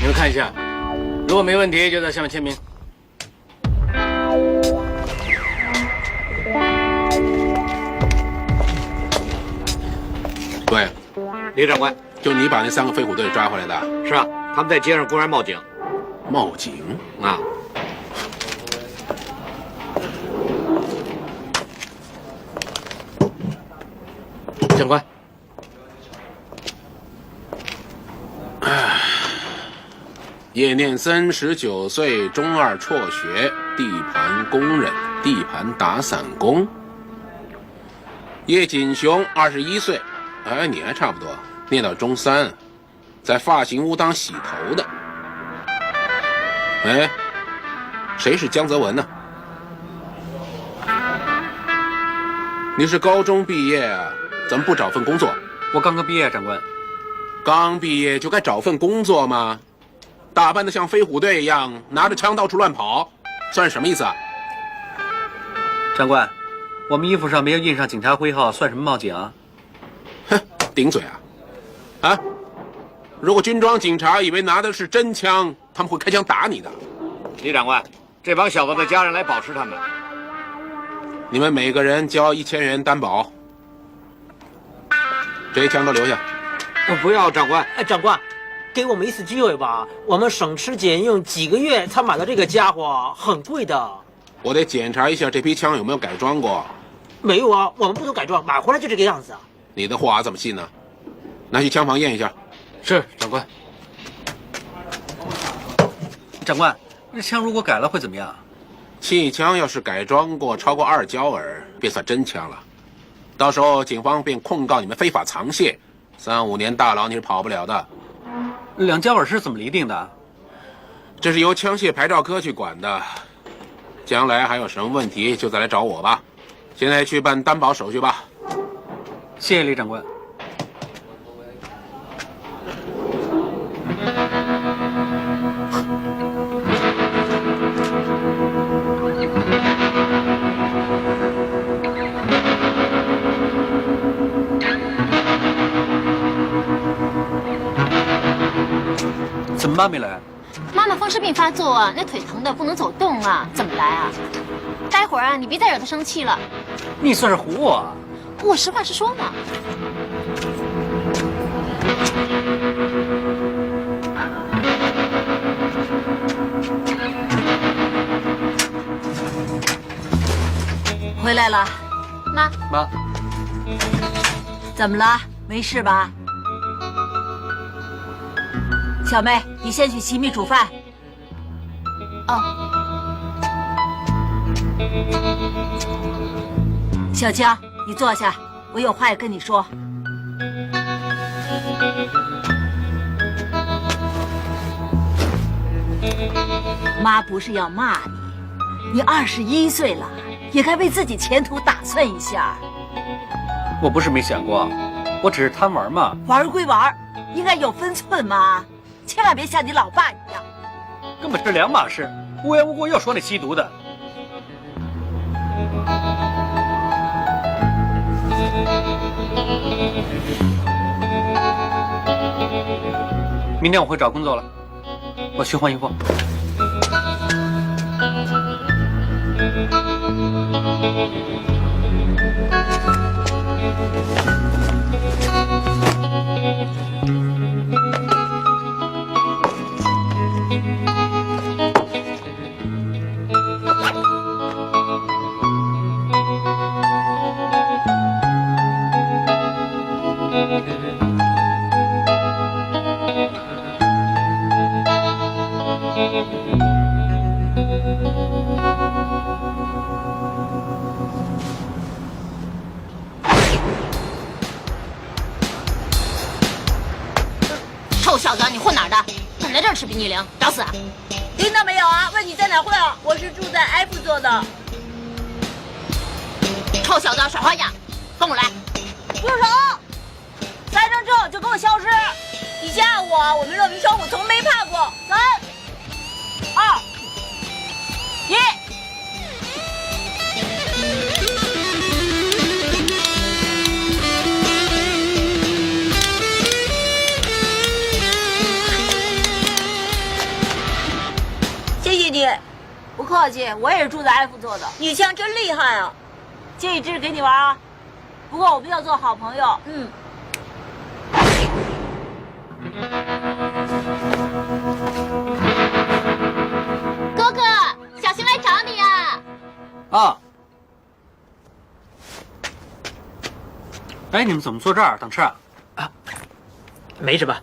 们看一下，如果没问题，就在下面签名。对，李长官，就你把那3个飞虎队抓回来的？是啊，他们在街上公然冒警。冒警啊！长官，叶念森19岁，中2辍学，地盘工人，地盘打散工。叶锦雄21岁，哎，你还差不多，念到中3，在发型屋当洗头的。哎，谁是江泽文呢？你是高中毕业啊，怎么不找份工作？我刚刚毕业，长官。刚毕业就该找份工作吗？打扮得像飞虎队一样，拿着枪到处乱跑，算什么意思啊？长官，我们衣服上没有印上警察徽号，算什么冒警啊？哼，顶嘴啊！啊！如果军装警察以为拿的是真枪，他们会开枪打你的。李长官，这帮小子的家人来保释他们。你们每个人交1000元担保。这些枪都留下。不要，长官。长官，给我们一次机会吧，我们省吃俭用几个月才买到这个家伙，很贵的。我得检查一下这批枪有没有改装过。没有啊，我们不懂改装，买回来就这个样子啊。你的话怎么信呢？拿去枪房验一下。是，长官。长官，这枪如果改了会怎么样？气枪要是改装过超过2焦耳，便算真枪了。到时候警方便控告你们非法藏械，3、5年大牢你是跑不了的。2焦耳是怎么厘定的？这是由枪械牌照科去管的。将来还有什么问题就再来找我吧。现在去办担保手续吧。谢谢李长官。怎么妈没来？妈妈风湿病发作啊，那腿疼的不能走动啊，怎么来啊？待会儿啊，你别再惹她生气了。你算是唬我啊？我实话实说嘛。回来了，妈，怎么了？没事吧？小妹，你先去洗米煮饭。哦。小江，你坐下，我有话要跟你说。妈不是要骂你，你21岁了，也该为自己前途打算一下。我不是没想过，我只是贪玩嘛。玩归玩，应该有分寸嘛，千万别像你老爸一样。根本是2码事，无缘无故又说那吸毒的。明天我会找工作了，我去换衣服。臭小子，你混哪儿的？敢来这儿吃冰激凌，找死啊！听到没有啊？问你在哪混啊？我是住在 F 座的。臭小子耍花样，跟我来！住手！3声之后就给我消失！你吓我，我们乐明双虎从没怕过。3、2、1。客气，我也是住在 F 座的。你枪真厉害啊！借一支给你玩啊。不过我们要做好朋友。哥哥，小熊来找你啊！啊。哎，你们怎么坐这儿等吃啊？没什么，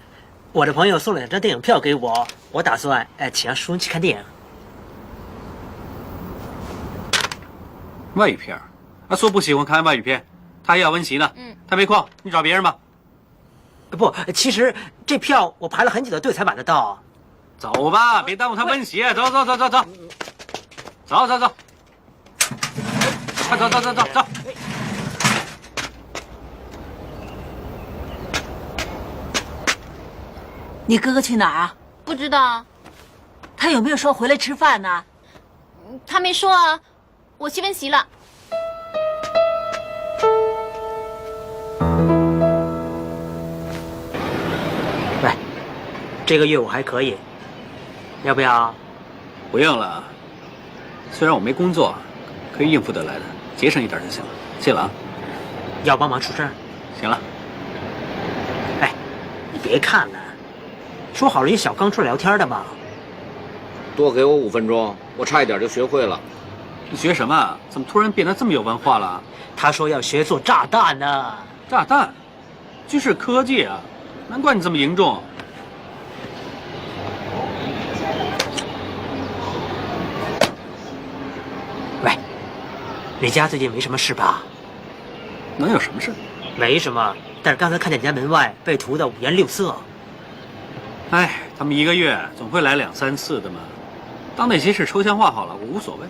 我的朋友送了2张电影票给我，我打算请让淑荣去看电影。外语片啊，说不喜欢看外语片，他还要温习呢。他没空，你找别人吧。不，其实这票我排了很久的队才买得到。走吧，别耽误他温习。走，快走。你哥哥去哪儿啊？不知道，他有没有说回来吃饭呢？他没说啊。我去温习了。喂，这个月我还可以，要不要？不用了，虽然我没工作，可以应付得来的，节省一点就行了。谢了啊。要帮忙出声。行了。哎，你别看了，说好了与小刚出来聊天的嘛。多给我5分钟，我差一点就学会了。你学什么？怎么突然变得这么有文化了？他说要学做炸弹呢。炸弹，军事科技啊，难怪你这么凝重。喂，你家最近没什么事吧？能有什么事？没什么，但是刚才看见你家门外被涂得5颜6色。哎，他们1个月总会来2、3次的嘛。当那些事抽象化好了，我无所谓。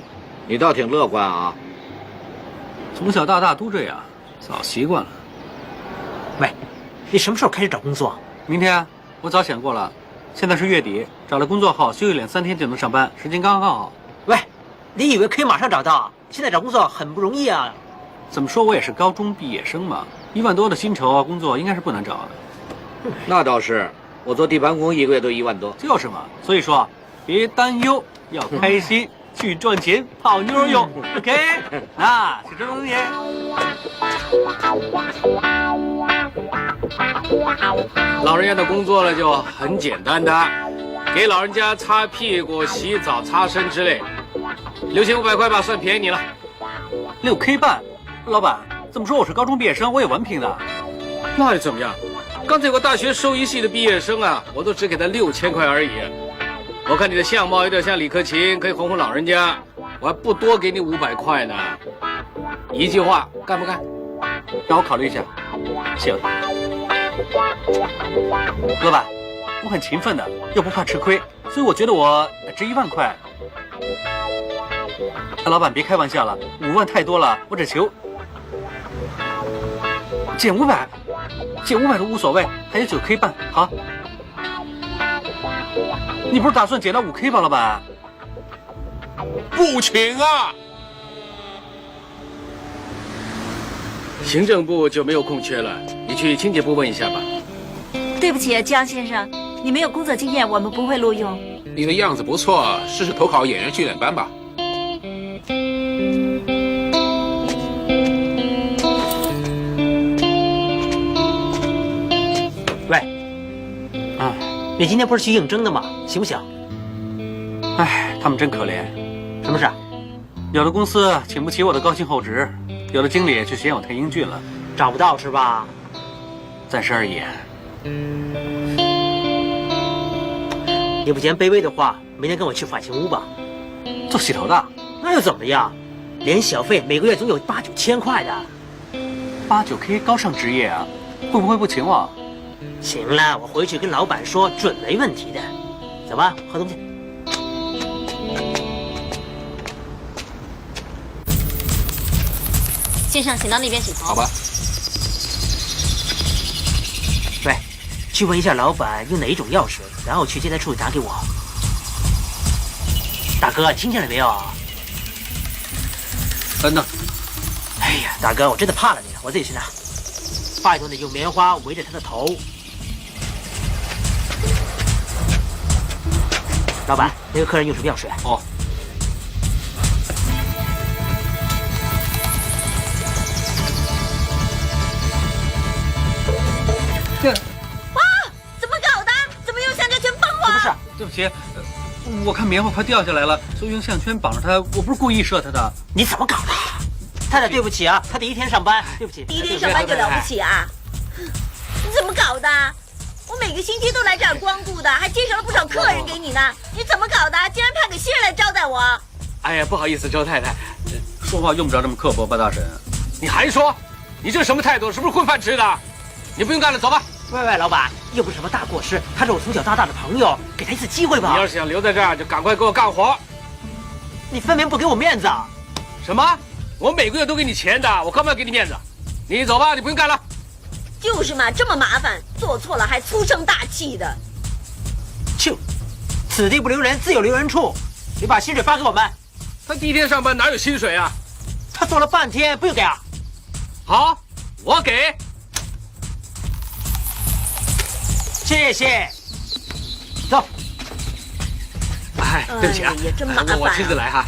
你倒挺乐观啊！从小到大都这样，早习惯了。喂，你什么时候开始找工作？明天啊，我早想过了。现在是月底，找了工作后休息2、3天就能上班，时间刚刚好。喂，你以为可以马上找到？现在找工作很不容易啊。怎么说我也是高中毕业生嘛，1万多的薪酬啊，工作应该是不难找的。那倒是，我做地盘工1个月都1万多。就是嘛，所以说别担忧，要开心。去赚钱泡妞用，OK？ 那是这东西。老人家的工作呢就很简单的，给老人家擦屁股、洗澡、擦身之类，6500块吧，算便宜你了。6K 半，老板，这么说我是高中毕业生，我有文凭的。那又怎么样？刚才有个大学兽医系的毕业生啊，我都只给他6000块而已。我看你的相貌有点像李克勤，可以哄哄老人家，我还不多给你500块呢。一句话，干不干？让我考虑一下。谢了。老板，我很勤奋的，又不怕吃亏，所以我觉得我值1万块。老板别开玩笑了，5万太多了，我只求减500，减500都无所谓，还有9K 半，好。你不是打算减到5K 吧，老板？不请啊！行政部就没有空缺了，你去清洁部问一下吧。对不起，江先生，你没有工作经验，我们不会录用。你的样子不错，试试投考演员训练班吧。喂，你今天不是去应征的吗？行不行？哎，他们真可怜。什么事？有的公司请不起我的高薪厚职，有的经理却嫌我太英俊了，找不到是吧？暂时而已。你不嫌卑微的话，明天跟我去发型屋吧。做洗头的？那又怎么样？连小费每个月总有8、9千块的。8、9K 高尚职业啊，会不会不请我？行了，我回去跟老板说，准没问题的。走吧，喝东西。先生，请到那边洗头。好吧。喂，去问一下老板用哪一种药水，然后去接待处打给我。大哥，听见了没有？等等。哎呀，大哥，我真的怕了你了，我自己去拿。拜托你用棉花围着他的头。老板，那个客人用什么药水？哦，哇，怎么搞的？怎么用项圈绑我？不是，对不起，我看棉花快掉下来了，所以用项圈绑着它。我不是故意射他的。你怎么搞的？太太，对不起啊，他第一天上班，对不起。第一天上班就了不起啊？你怎么搞的？我每个星期都来这儿光顾的，还介绍了不少客人给你呢。你怎么搞的？竟然派个新人来招待我？哎呀，不好意思，周太太，说话用不着这么刻薄吧，大婶。你还说，你这什么态度？是不是混饭吃的？你不用干了，走吧。喂，老板，又不是什么大过失，他是我从小到大的朋友，给他一次机会吧。你要是想留在这儿，就赶快给我干活。你分明不给我面子啊！什么？我每个月都给你钱的，我干嘛要给你面子？你走吧，你不用干了。就是嘛，这么麻烦，做错了还粗声大气的。就，此地不留人，自有留人处。你把薪水发给我们。他第一天上班哪有薪水啊？他做了半天，不用给啊？好，我给。谢谢。走。哎，对不起啊，也真麻烦啊我亲自来哈。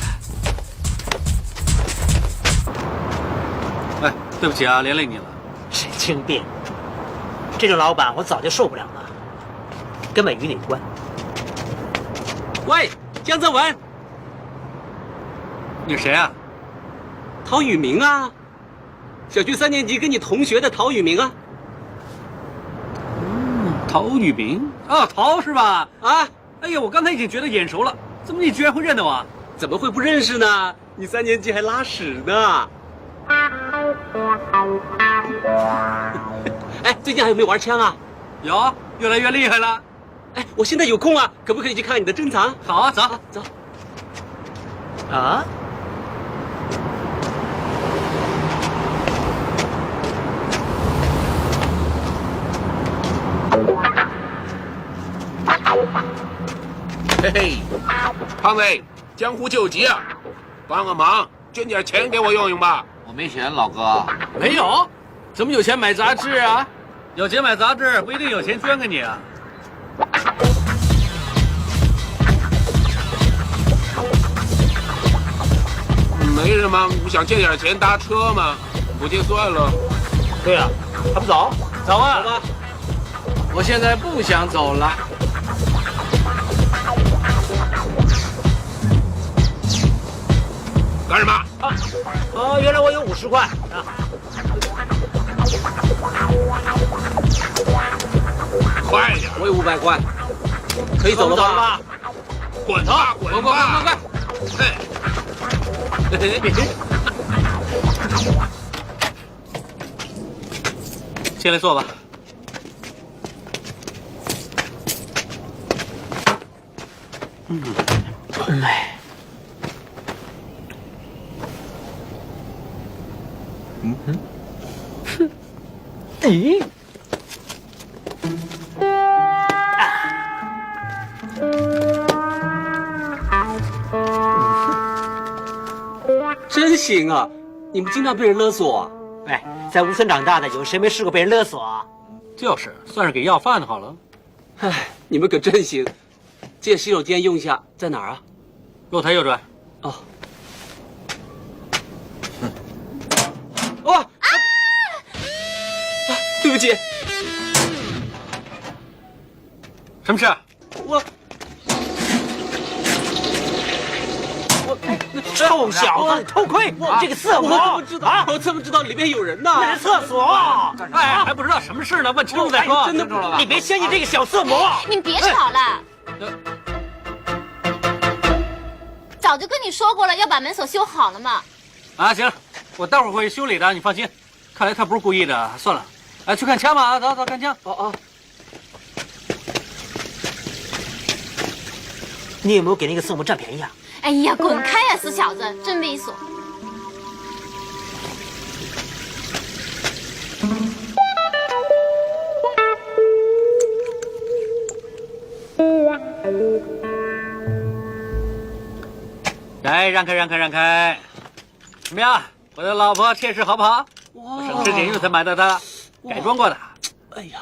哎，对不起啊，连累你了。神经病！这种老板我早就受不了了，根本与你无关。喂，江泽文，你是谁啊？陶宇明啊，小学3年级跟你同学的陶宇明啊。陶宇明啊，陶是吧？啊，哎呀，我刚才已经觉得眼熟了，怎么你居然会认得我？怎么会不认识呢？你3年级还拉屎呢。哎，最近还有没有玩枪啊？有，越来越厉害了。哎，我现在有空啊，可不可以去看你的珍藏？好啊，走走。啊？嘿嘿，胖子，江湖救急啊！帮个忙，捐点钱给我用用吧。我没钱，老哥。没有？怎么有钱买杂志啊？有钱买杂志不一定有钱捐给你啊。没什么，不想借点钱搭车吗？不借算了。对啊，还不走？走啊！走吧。我现在不想走了。干什么？原来我有50块啊。快点，我有500块，可以走了吧？滚吧，滚吧！哎，进来坐吧。咦？真行啊！你们经常被人勒索啊？哎，在乌村长大的，有谁没试过被人勒索啊？就是，算是给要饭的好了。哎，你们可真行！借洗手间用一下，在哪儿啊？右抬右转。哦。哇！对不起，什么事？我臭小子，你偷窥！你这个色魔！我怎么知道？我怎么知道里面有人呢？那是厕所！哎，还不知道什么事呢？问清楚再说。真的不知道了。你别相信这个小色魔！你别吵了。早就跟你说过了，要把门锁修好了嘛。啊，行了，我待会儿会修理的，你放心。看来他不是故意的，算了。哎，去看枪吧，走看枪。哦。你有没有给那个色魔占便宜啊？哎呀，滚开呀，死小子，真猥琐！来，让开，让开！怎么样，我的老婆切实好不好？我省吃俭用才买到的，改装过的。哎呀，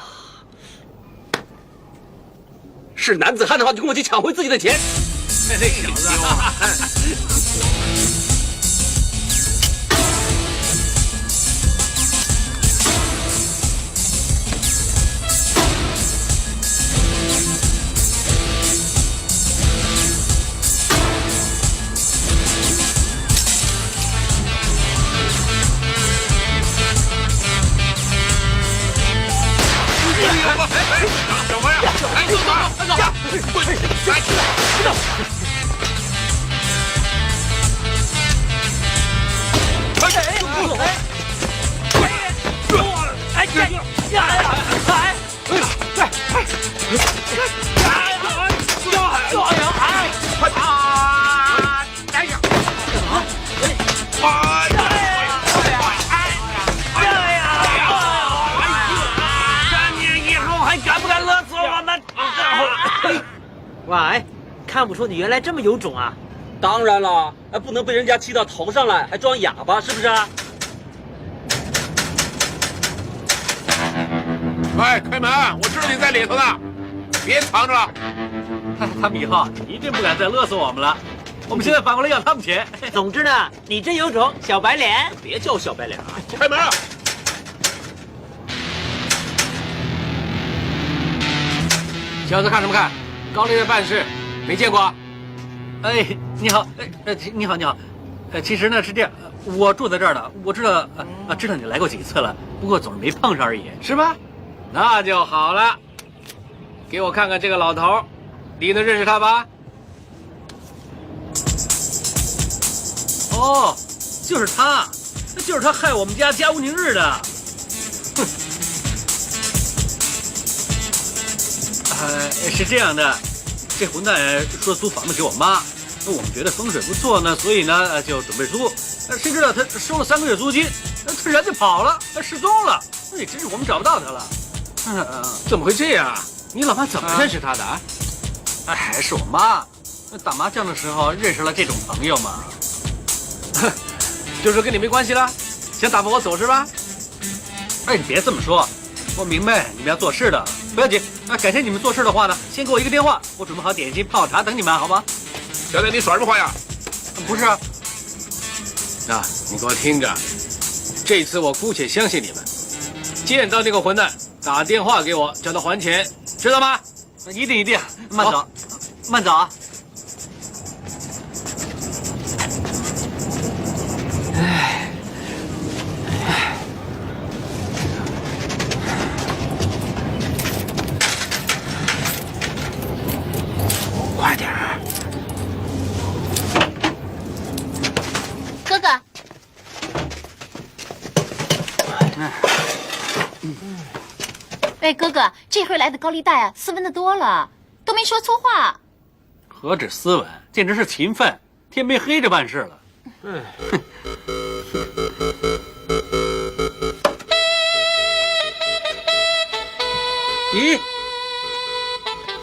是男子汉的话，就跟我去抢回自己的钱。这小子。什么呀？哎，走走走，滚！来，喂，看不出你原来这么有种啊！当然了，不能被人家气到头上来，还装哑巴，是不是？喂，开门！我知道你在里头呢，别藏着了。他们以后一定不敢再勒索我们了。我们现在反过来要他们钱。总之呢，你真有种，小白脸。别叫小白脸啊！开门啊！小子看什么看？高丽的办事没见过啊？哎，你好，你好，你好。其实呢是这样，我住在这儿的，我知道知道你来过几次了，不过总是没碰上而已，是吧？那就好了。给我看看这个老头，你能认识他吧？哦，就是他，就是他害我们家家无宁日的。哼。是这样的，这混蛋说租房子给我妈，我们觉得风水不错呢，所以呢就准备租。谁知道他收了3个月租金，他人就跑了，失踪了。那真是我们找不到他了。怎么会这样啊？你老妈怎么认识他的啊？哎，是我妈，打麻将的时候认识了这种朋友嘛。就说跟你没关系了，想打发我走是吧？哎，你别这么说，我明白你们要做事的，不要紧。改天你们做事的话呢，先给我一个电话，我准备好点心、泡茶等你们，好吗？小姐，你耍什么花样？不是啊，你给我听着，这次我姑且相信你们。见到那个混蛋，打电话给我，叫他还钱，知道吗？一定一定，慢走，慢走啊。快点儿！哥哥，哎，哥哥，这回来的高利贷啊，斯文的多了，都没说错话。何止斯文，简直是勤奋，天没黑着办事了。咦，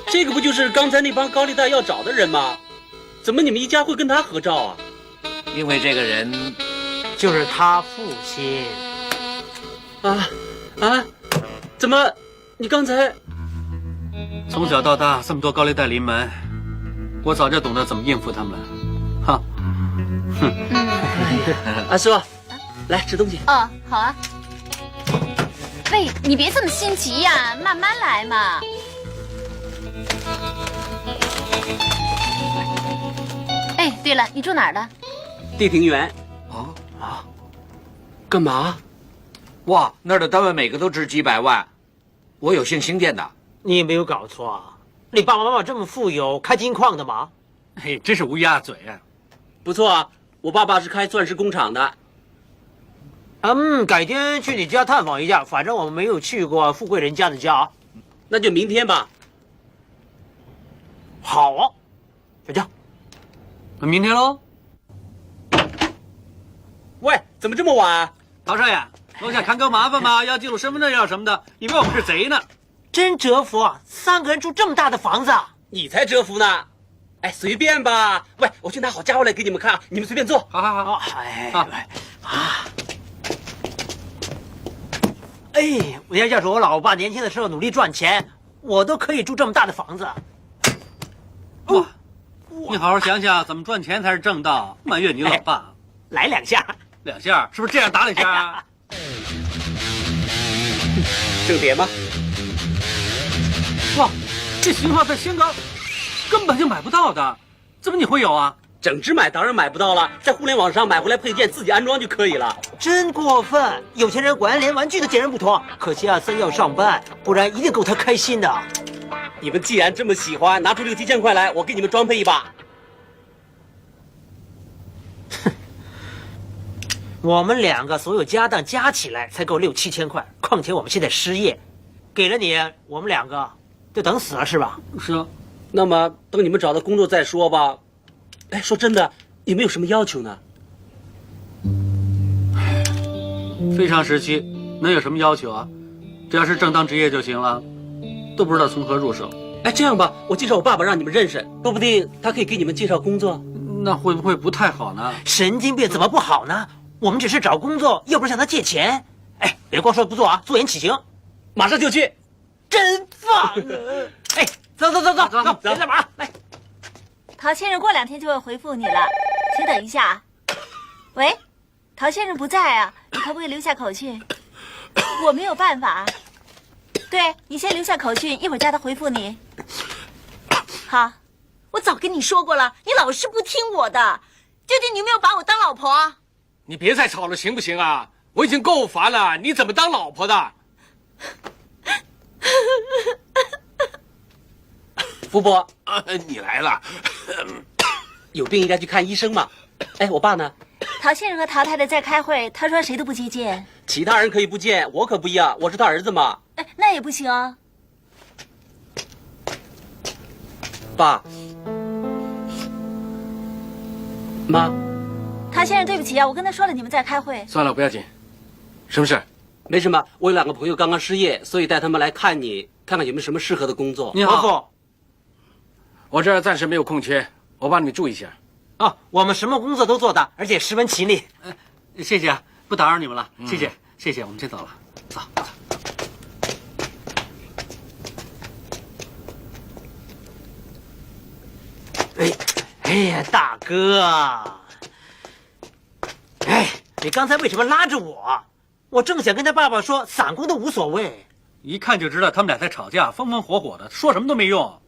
这个不就是刚才那帮高利贷要找的人吗？怎么你们一家会跟他合照啊？因为这个人就是他父亲。怎么？你刚才从小到大，这么多高利贷临门，我早就懂得怎么应付他们了。哈，阿叔，来吃东西。哦，好啊。喂，你别这么心急呀，慢慢来嘛。哎，对了，你住哪儿的？地平园。干嘛？哇，那儿的单位每个都值几百万，我有幸新建的。你有没有搞错啊？你爸爸妈妈这么富有，开金矿的吗？嘿，真是乌鸦嘴啊！不错啊，我爸爸是开钻石工厂的。改天去你家探访一下，反正我们没有去过富贵人家的家。那就明天吧。好啊，小江，那明天喽。喂，怎么这么晚？陶少爷，楼下看个麻烦吗？要记录身份证要什么的，以为我们是贼呢。真折服啊！3个人住这么大的房子，你才折服呢。哎，随便吧。喂，我去拿好家伙来给你们看，你们随便坐。好。我要是我老爸年轻的时候努力赚钱，我都可以住这么大的房子。哇，你好好想想怎么赚钱才是正道，埋怨你老爸。来2下，2下，是不是这样打2下？正点吗？哇，这型号在香港根本就买不到的，怎么你会有啊？整只买当然买不到了，在互联网上买回来配件自己安装就可以了。真过分！有钱人果然连玩具都截然不同。可惜阿森要上班，不然一定够他开心的。你们既然这么喜欢，拿出6、7千块来，我给你们装配一把。我们2个所有家当加起来才够6、7千块，况且我们现在失业，给了你，我们2个就等死了是吧？是啊，那么等你们找到工作再说吧。哎，说真的，有没有什么要求呢？非常时期能有什么要求啊？只要是正当职业就行了，都不知道从何入手。哎，这样吧，我介绍我爸爸让你们认识，说不定他可以给你们介绍工作。那会不会不太好呢？神经病，怎么不好呢？我们只是找工作，又不是向他借钱。哎，别光说不做啊，坐言起行。马上就去。真棒啊！哎，走，别干嘛？来，陶先生过2天就会回复你了，请等一下。喂，陶先生不在啊，你可不可以留下口讯？我没有办法。对，你先留下口讯，一会儿叫他回复你。好，我早跟你说过了，你老是不听我的。究竟你有没有把我当老婆？你别再吵了，行不行啊？我已经够烦了，你怎么当老婆的？福伯，你来了。有病应该去看医生嘛。哎，我爸呢？陶先生和陶太太在开会，他说谁都不接见。其他人可以不见，我可不一样，我是他儿子嘛。哎，那也不行啊。爸，妈，陶先生，对不起啊，我跟他说了你们在开会。算了，不要紧。什么事？没什么，我有2个朋友刚刚失业，所以带他们来看你，看看有没有什么适合的工作。你好，我这儿暂时没有空缺，我帮你住一下。哦，我们什么工作都做的，而且十分齐力。谢谢啊，不打扰你们了，谢谢，我们先走了，走。哎呀，大哥，哎，你刚才为什么拉着我？我正想跟他爸爸说，散工都无所谓。一看就知道他们俩在吵架，风风火火的，说什么都没用。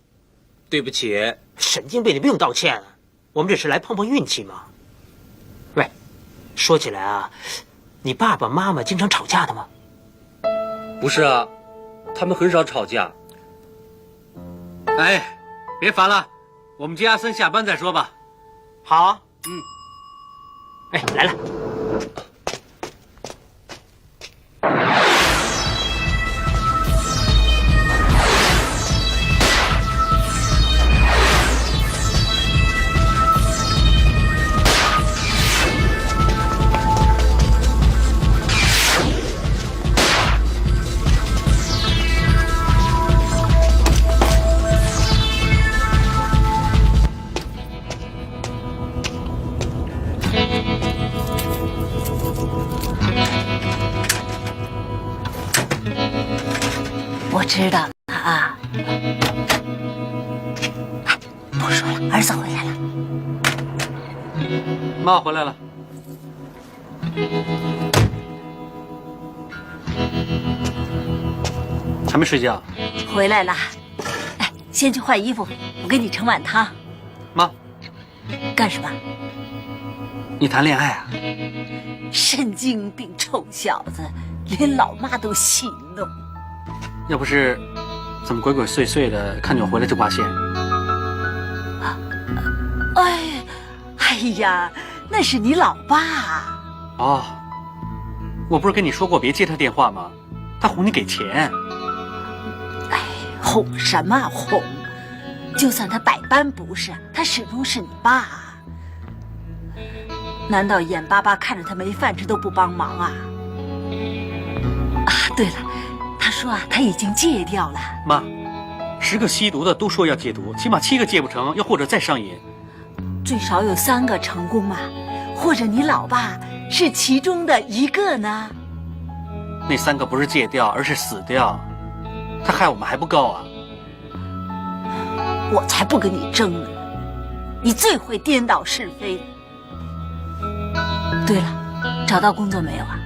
对不起，神经病，你不用道歉，我们只是来碰碰运气嘛。喂，说起来啊，你爸爸妈妈经常吵架的吗？不是啊，他们很少吵架。哎，别烦了，我们接阿森下班再说吧。好，哎，来了。我知道了啊。不说了，儿子回来了。妈回来了。还没睡觉？回来了。哎，先去换衣服，我给你盛碗汤。妈，干什么？你谈恋爱啊？神经病，臭小子，连老妈都戏弄。要不是怎么鬼鬼祟祟的，看见我回来就挂线？哎呀，那是你老爸。哦，我不是跟你说过别接他电话吗？他哄你给钱。哎，哄什么哄？就算他百般不是，他始终是你爸。难道眼巴巴看着他没饭吃都不帮忙啊？啊，对了，他说啊，他已经戒掉了。妈，10个吸毒的都说要戒毒，起码7个戒不成，又或者再上瘾。最少有3个成功嘛，或者你老爸是其中的1个呢？那3个不是戒掉，而是死掉。他害我们还不够啊？我才不跟你争呢！你最会颠倒是非。对了，找到工作没有啊？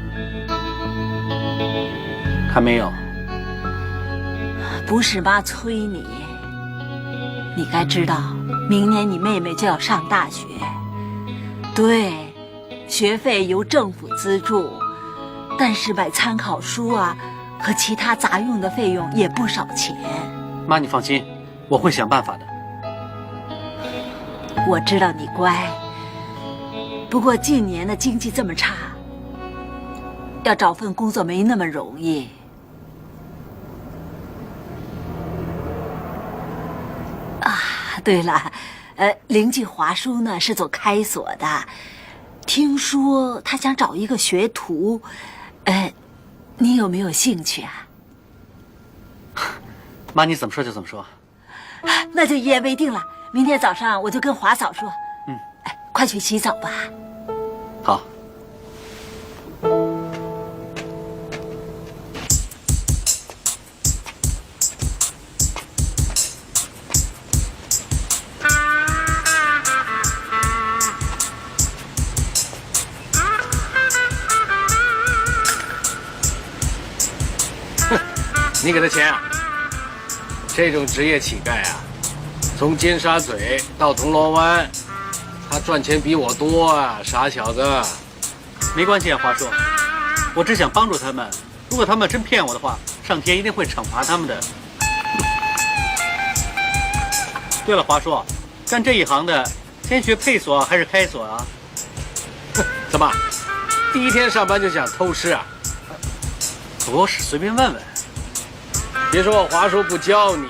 还没有。不是妈催你，你该知道，明年你妹妹就要上大学。对，学费由政府资助，但是买参考书啊和其他杂用的费用也不少钱。妈，你放心，我会想办法的。我知道你乖，不过近年的经济这么差，要找份工作没那么容易。啊，对了，邻居华叔呢是做开锁的，听说他想找一个学徒，你有没有兴趣啊？妈，你怎么说就怎么说。那就一言为定了，明天早上我就跟华嫂说。快去洗澡吧。好。你给他钱啊？这种职业乞丐啊，从尖沙咀到铜锣湾，他赚钱比我多啊，傻小子。没关系啊，华叔，我只想帮助他们。如果他们真骗我的话，上天一定会惩罚他们的。对了，华叔，干这一行的，先学配锁还是开锁啊？怎么，第一天上班就想偷师啊？不是，随便问问。别说我华叔不教你，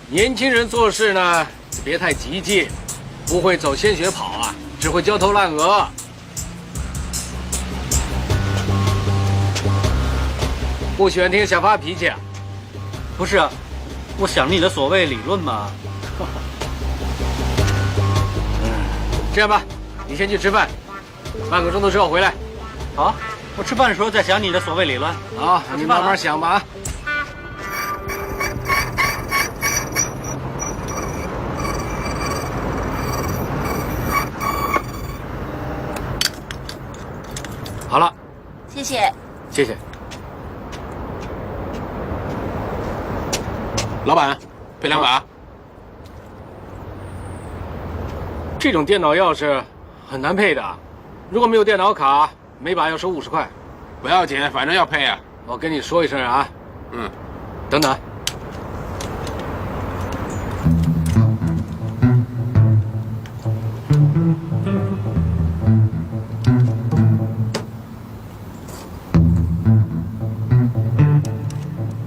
年轻人做事呢，别太急进，不会走先学跑啊，只会焦头烂额。不喜欢听小发脾气啊？不是，我想你的所谓理论嘛。这样吧，你先去吃饭，半个钟头之后回来。好，我吃饭的时候再想你的所谓理论。好，你慢慢想吧啊。好了，谢谢。谢谢。老板，配2把。这种电脑钥匙很难配的，如果没有电脑卡，每把要收50块。不要紧，反正要配啊。我跟你说一声啊。等等。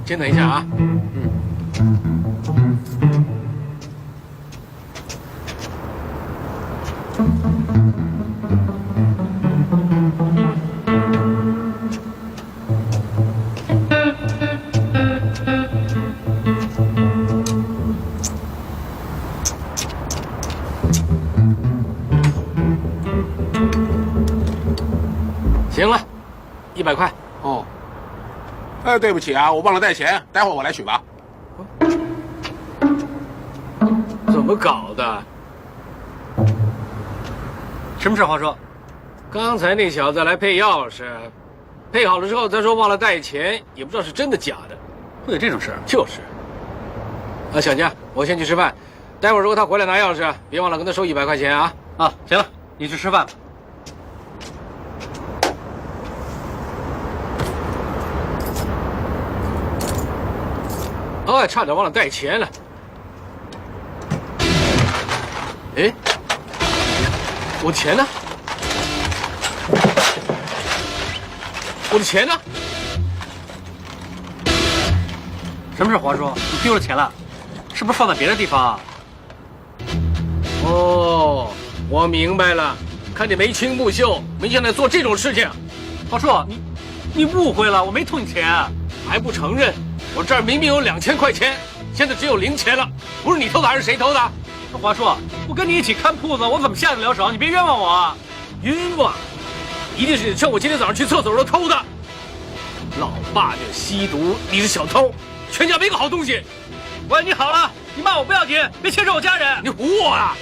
先等一下啊。行了，100块。哦。对不起啊，我忘了带钱，待会儿我来取吧。怎么搞的？什么事，华叔？刚才那小子来配钥匙，配好了之后再说忘了带钱，也不知道是真的假的。会有这种事？就是。啊，小佳，我先去吃饭，待会儿如果他回来拿钥匙，别忘了跟他收100块钱啊。啊，行了，你去吃饭吧。哎，差点忘了带钱了。哎，我的钱呢？我的钱呢？什么事，华叔？你丢了钱了？是不是放在别的地方啊？哦，我明白了，看你眉清目秀，没想到做这种事情。华叔，你误会了，我没偷你钱。还不承认？我这儿明明有2000块钱，现在只有0钱了，不是你偷的还是谁偷的？华叔，我跟你一起看铺子，我怎么下得了手？你别冤枉我啊！冤枉！一定是你趁我今天早上去厕所时候偷的。老爸就吸毒，你是小偷，全家没个好东西。喂，你好了，你骂我不要紧，别牵扯我家人。你唬我啊！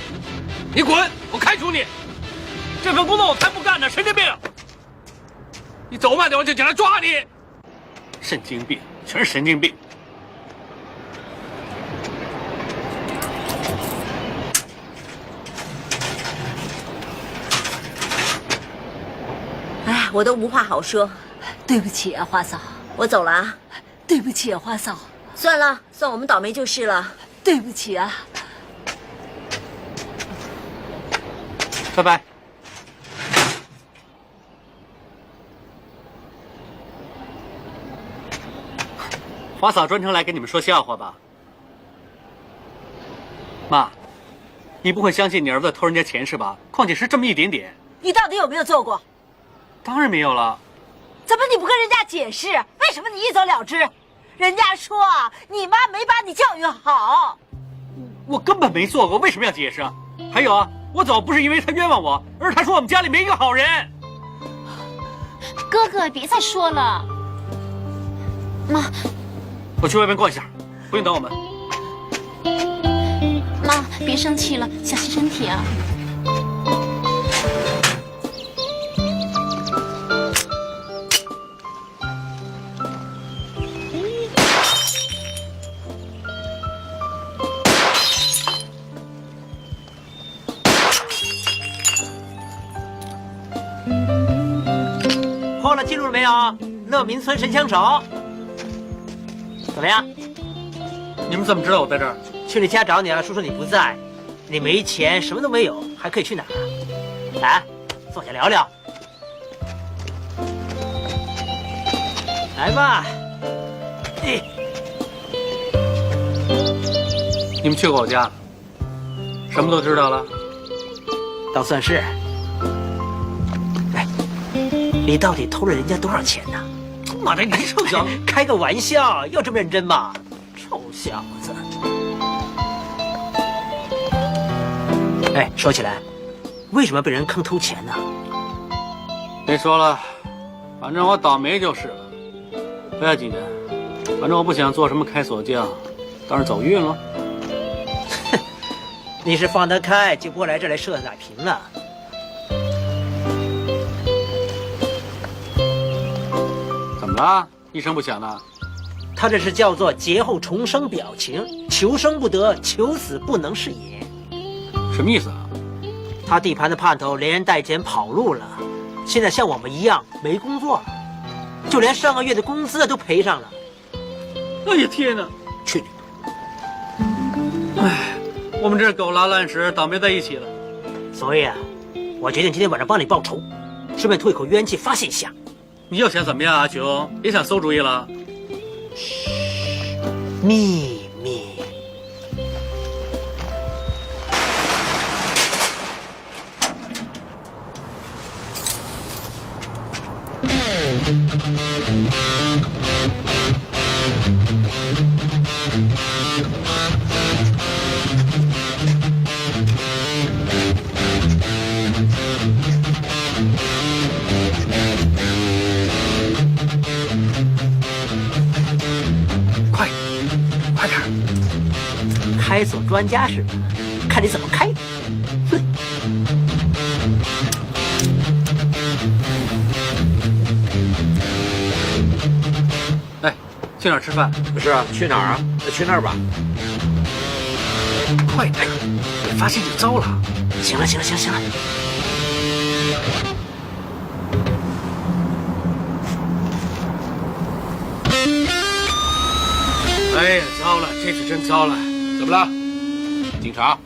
你滚！我开除你！这份工作我才不干呢，神经病！你走慢点，我就警察抓你！神经病，全是神经病。我都无话好说。对不起啊，花嫂，我走了啊。对不起啊，花嫂，算了，算我们倒霉就是了。对不起啊。拜拜。花嫂专程来给你们说笑话吧？妈，你不会相信你儿子偷人家钱是吧？况且是这么一点点。你到底有没有做过？当然没有了。怎么你不跟人家解释？为什么你一走了之？人家说你妈没把你教育好。我根本没做过，为什么要解释？还有啊，我走不是因为他冤枉我，而是他说我们家里没一个好人。哥哥，别再说了。妈，我去外面逛一下，不用等我们。妈，别生气了，小心身体啊。报了记录了没有？乐民村神枪手，怎么样？你们怎么知道我在这儿？去你家找你了，叔叔你不在，你没钱，什么都没有，还可以去哪儿？来，坐下聊聊。来吧。你们去过我家，什么都知道了？倒算是。哎，你到底偷了人家多少钱呢？妈的，你臭小子！开个玩笑，要这么认真吗？臭小子！哎，说起来，为什么被人坑偷钱呢？别说了，反正我倒霉就是了。不要紧的，反正我不想做什么开锁匠，当然走运了。你是放得开，就不来这来设奶瓶了。怎么了？一声不响的。他这是叫做劫后重生表情，求生不得，求死不能是也。什么意思啊？他地盘的盼头连人带钱跑路了，现在像我们一样没工作了，就连上个月的工资都赔上了。哎呀天哪！去你！哎，我们这狗拉烂屎，倒霉在一起了。所以啊，我决定今天晚上帮你报仇，顺便吐一口冤气发泄一下。你又想怎么样啊，熊？别想馊主意了。秘密。快点！开锁专家是吧？看你怎么开！哼！哎，去哪儿吃饭？是啊，去哪儿啊？那去那儿吧。快点，被发现就糟了。行了。哎呀，糟了，这次真糟了。怎么了？警察？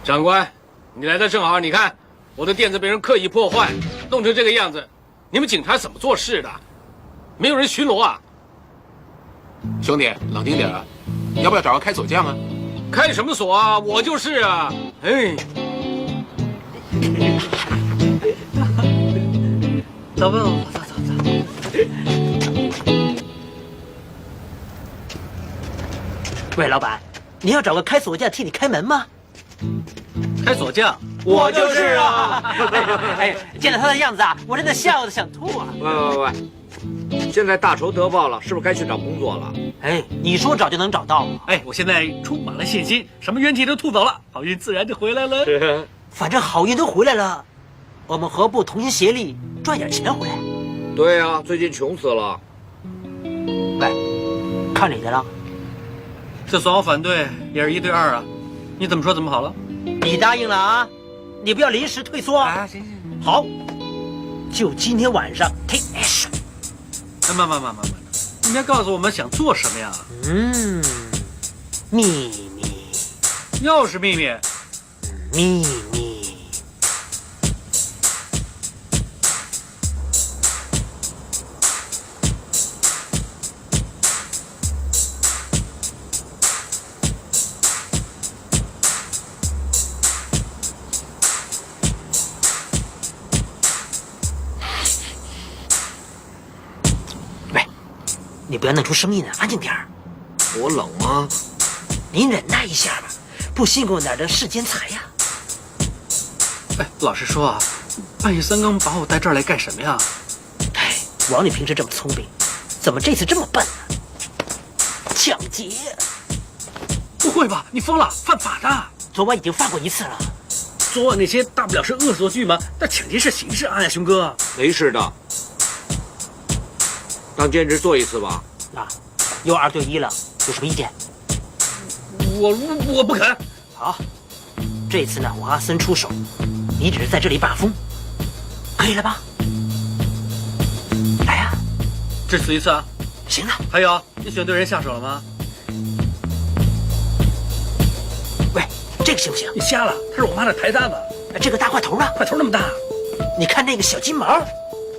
长官，你来的正好，你看我的店子被人刻意破坏，弄成这个样子，你们警察怎么做事的？没有人巡逻啊？兄弟，冷静点啊！要不要找个开锁匠啊？开什么锁啊？我就是啊！哎，走吧，走。喂，老板，你要找个开锁匠替你开门吗？开锁匠，我就是啊！哎，见到他的样子啊，我真的笑得想吐啊！喂，现在大仇得报了，是不是该去找工作了？哎，你说找就能找到吗？哎，我现在充满了信心，什么冤气都吐走了，好运自然就回来了。反正好运都回来了，我们何不同心协力赚点钱回来？对呀，最近穷死了。喂，看你的了。就算我反对，也是1对2啊！你怎么说怎么好了？你答应了啊？你不要临时退缩。啊，行。好，就今天晚上 take action。慢，你应该告诉我们想做什么呀？秘密，又是秘密。秘密。你不要弄出声音来，安静点儿。我冷吗？您忍耐一下吧，不辛苦哪的世间财呀？哎，老实说啊，半夜三更把我带这儿来干什么呀？哎，王女平时这么聪明，怎么这次这么笨呢？抢劫！不会吧？你疯了？犯法的！昨晚已经犯过一次了。昨晚那些大不了是恶作剧吗？但抢劫是刑事案呀，熊哥。没事的，当兼职做一次吧。啊，又2对1了，有什么意见？我不肯。好，这次呢，我阿森出手，你只是在这里把风，可以了吧？来呀，只此一次啊。行了。还有，你选对人下手了吗？喂，这个行不行？你瞎了，他是我妈的台搭子。这个大块头呢？块头那么大。你看那个小金毛。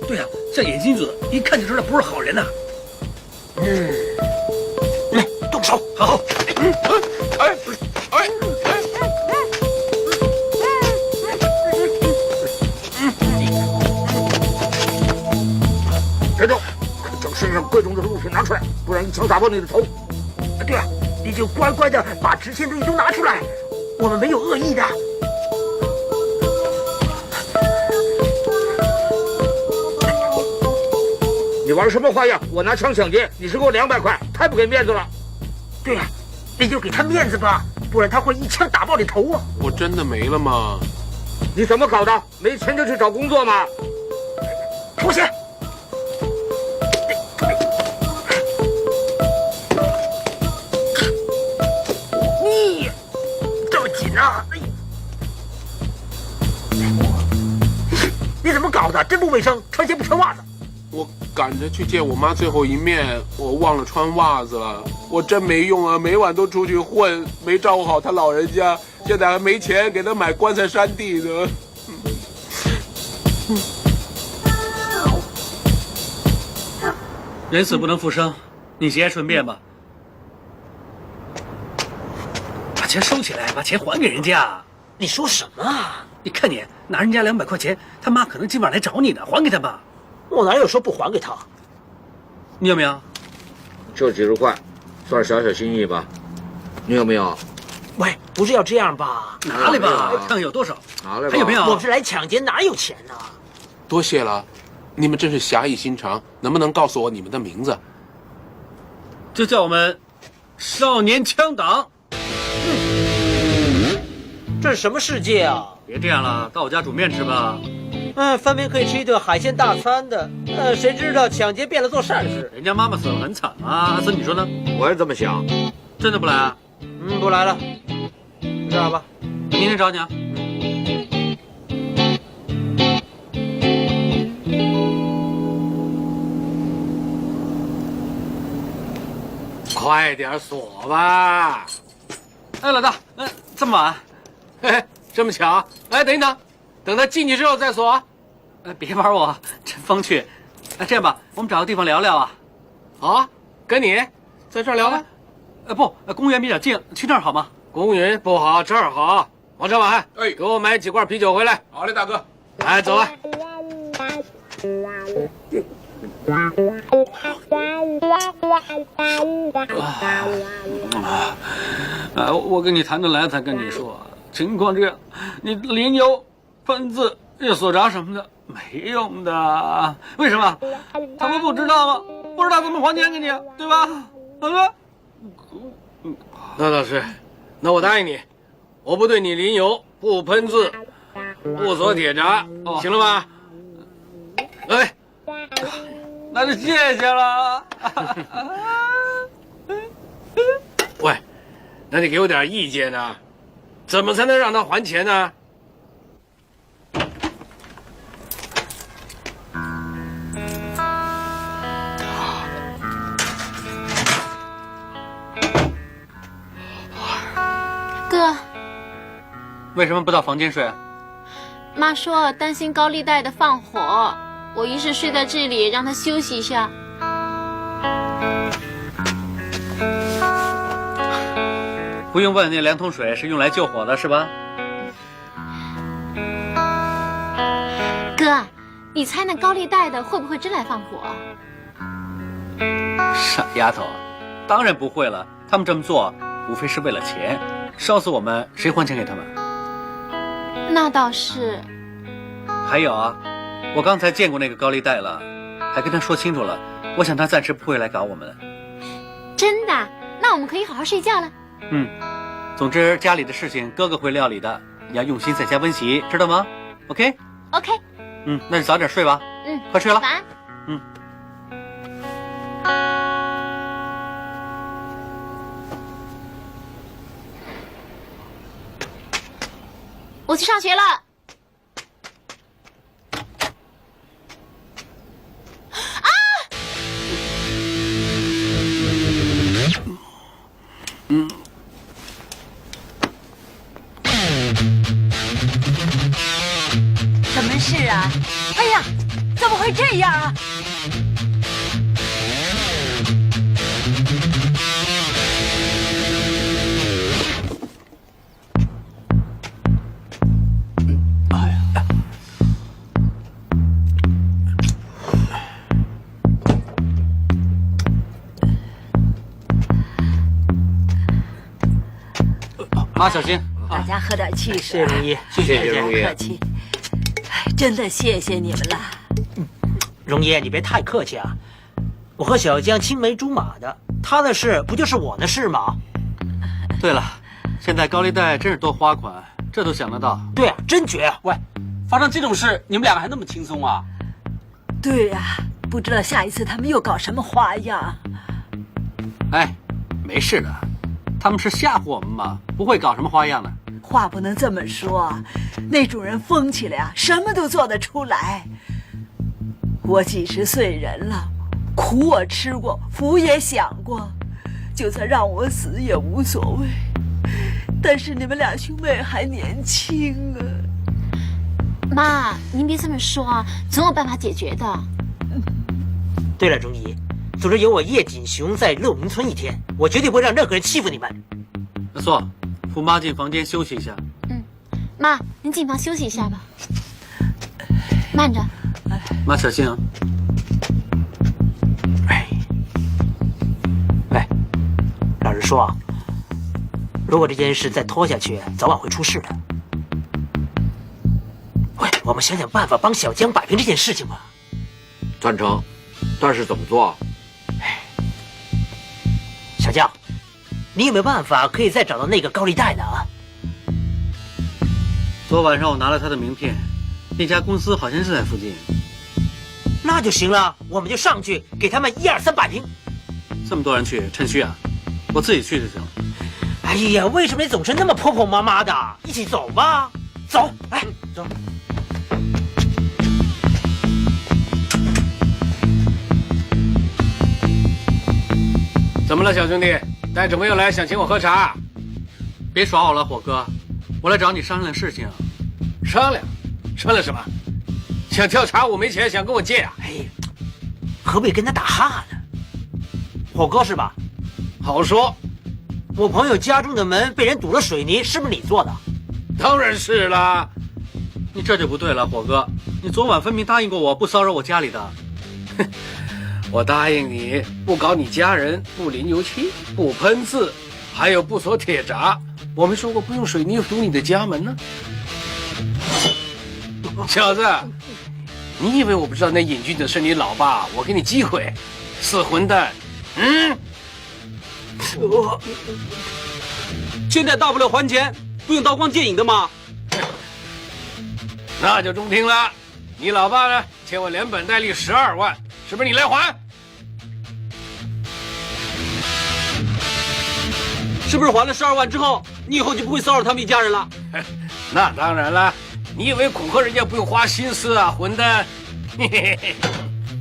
对呀，像眼金子，一看就知道不是好人呐。动手。好。站住！快将身上贵重的物品拿出来，不然一枪打爆你的头。对了，你就乖乖的把值钱东西都拿出来，我们没有恶意的。你玩什么花样？我拿枪抢劫，你是给我200块，太不给面子了。对呀，你就给他面子吧，不然他会一枪打爆你头啊！我真的没了吗？你怎么搞的？没钱就去找工作吗？脱鞋。你这么紧啊！你怎么搞的？真不卫生，穿鞋不穿袜子。我赶着去见我妈最后一面，我忘了穿袜子了。我真没用啊，每晚都出去混，没照顾好她老人家，现在还没钱给她买棺材山地呢。人死不能复生，你节哀顺变吧。把钱收起来，把钱还给人家。你说什么啊？你看你拿人家200块钱，他妈可能今晚来找你呢，还给他吧。我哪有说不还给他？你有没有？这几十块，算是小小心意吧。你有没有？喂，不是要这样吧？拿来吧，看看有多少。拿来吧。还有没有？我们是来抢劫，哪有钱呢？多谢了，你们真是侠义心肠。能不能告诉我你们的名字？就叫我们少年枪党。这是什么世界啊？别这样了，到我家煮面吃吧。翻面可以吃一顿海鲜大餐的。谁知道抢劫变了做善事？人家妈妈死得很惨啊，阿森，你说呢？我也这么想。真的不来啊？不来了。这样吧，明天找你啊。快点锁吧！哎，老大，这么晚？哎，这么巧？哎，等一等，等他进去之后再锁。别玩我，真风趣。这样吧，我们找个地方聊聊啊。好啊，跟你在这儿聊吧。不，公园比较近，去那儿好吗？公园不好，这儿好。王长晚，哎，给我买几罐啤酒回来。好嘞，大哥。哎，走吧。我跟你谈得来才跟你说，情况这样，你淋油、喷字、锁闸什么的没用的。为什么？他们不知道吗？不知道怎么还钱给你，对吧？好了。那倒是，那我答应你，我不对你淋油，不喷字，不锁铁闸，行了吧？来，那就谢谢了。喂，那你给我点意见呢？怎么才能让他还钱呢？哥，为什么不到房间睡？妈说担心高利贷的放火，我一是睡在这里，让他休息一下。不用问，那2桶水是用来救火的，是吧？哥，你猜那高利贷的会不会真来放火？傻丫头，当然不会了。他们这么做，无非是为了钱，烧死我们，谁还钱给他们？那倒是。还有啊，我刚才见过那个高利贷了，还跟他说清楚了。我想他暂时不会来搞我们。真的？那我们可以好好睡觉了。总之家里的事情哥哥会料理的，你要用心在家温习，知道吗 ？OK？ OK。那就早点睡吧。快睡了。晚安。我去上学了。什么事啊？哎呀，怎么会这样啊？妈小心。大家喝点汽谢谢水。容姨，谢谢容姨客气。哎，真的谢谢你们了。容姨，你别太客气啊！我和小江青梅竹马的，他的事不就是我的事吗？对了，现在高利贷真是多花款，这都想得到。对啊，真绝啊！喂，发生这种事，你们两个还那么轻松啊？对呀，不知道下一次他们又搞什么花样。哎，没事的，他们是吓唬我们嘛，不会搞什么花样的。话不能这么说，那种人疯起来啊，什么都做得出来。我几十岁人了，苦我吃过，福也享过，就算让我死也无所谓。但是你们俩兄妹还年轻啊。妈，您别这么说啊，总有办法解决的。对了，容姨，组织有我叶锦雄在乐民村一天，我绝对不会让任何人欺负你们。那错，扶妈进房间休息一下。妈，您进房休息一下吧。慢着。妈小心啊。喂，老实说啊，如果这件事再拖下去，早晚会出事的。喂，我们想想办法帮小江摆平这件事情吧。赞成，但是怎么做？小江，你有没有办法可以再找到那个高利贷的啊？昨晚上我拿了他的名片，那家公司好像是在附近。那就行了，我们就上去给他们1、2、3摆平。这么多人去，趁虚啊！我自己去就行了。哎呀，为什么你总是那么婆婆妈妈的？一起走吧，走，来，走。怎么了，小兄弟？带着朋友来想请我喝茶？别耍我了，火哥，我来找你商量事情。商量什么？想跳茶，我没钱，想跟我借啊？哎，可不可以跟他打哈呢？火哥是吧？好说。我朋友家中的门被人堵了水泥，是不是你做的？当然是啦。你这就不对了，火哥，你昨晚分明答应过我不骚扰我家里的。我答应你，不搞你家人，不淋油漆，不喷字，还有不锁铁闸。我没说过不用水泥堵你的家门呢。小子，你以为我不知道那瘾君子是你老爸？我给你机会，死混蛋！现在大不了还钱，不用刀光剑影的吗？那就中听了。你老爸呢？欠我连本带利12万，是不是你来还？是不是还了12万之后，你以后就不会骚扰他们一家人了？那当然了，你以为恐吓人家不用花心思啊，混蛋！嘿嘿嘿。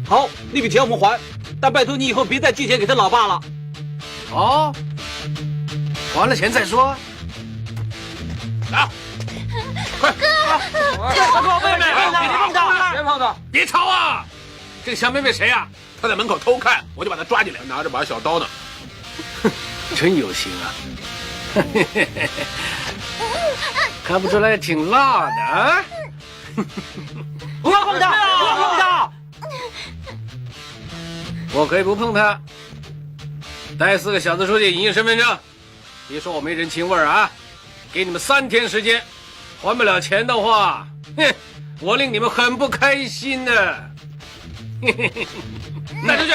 好，那笔钱我们还，但拜托你以后别再借钱给他老爸了。哦，还了钱再说。来，快！大哥，妹妹，别碰他，别碰他！别吵啊！这个小妹妹谁呀？她在门口偷看，我就把她抓进来，拿着把小刀呢。真有心啊！看不出来挺辣的啊！不要碰他，不要碰他！我可以不碰他。带4个小子出去影印身份证，别说我没人情味啊！给你们3天时间，还不了钱的话，哼，我令你们很不开心的。带出去，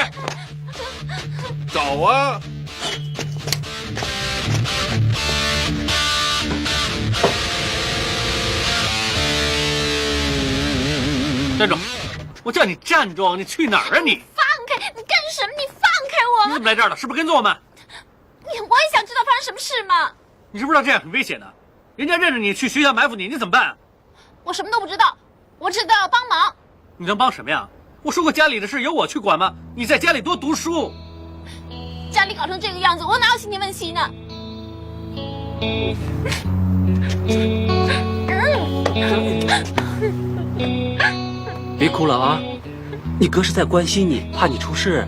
走啊！站住！我叫你站住！你去哪儿啊你？放开！你干什么？你放开我！你怎么来这儿了？是不是跟踪我们？我也想知道发生什么事嘛。你知不知道这样很危险的？人家认着你去学校埋伏你，你怎么办？我什么都不知道，我只知道要帮忙。你能帮什么呀？我说过家里的事由我去管吗？你在家里多读书。家里搞成这个样子，我哪有心情温习呢？别哭了啊！你哥是在关心你，怕你出事。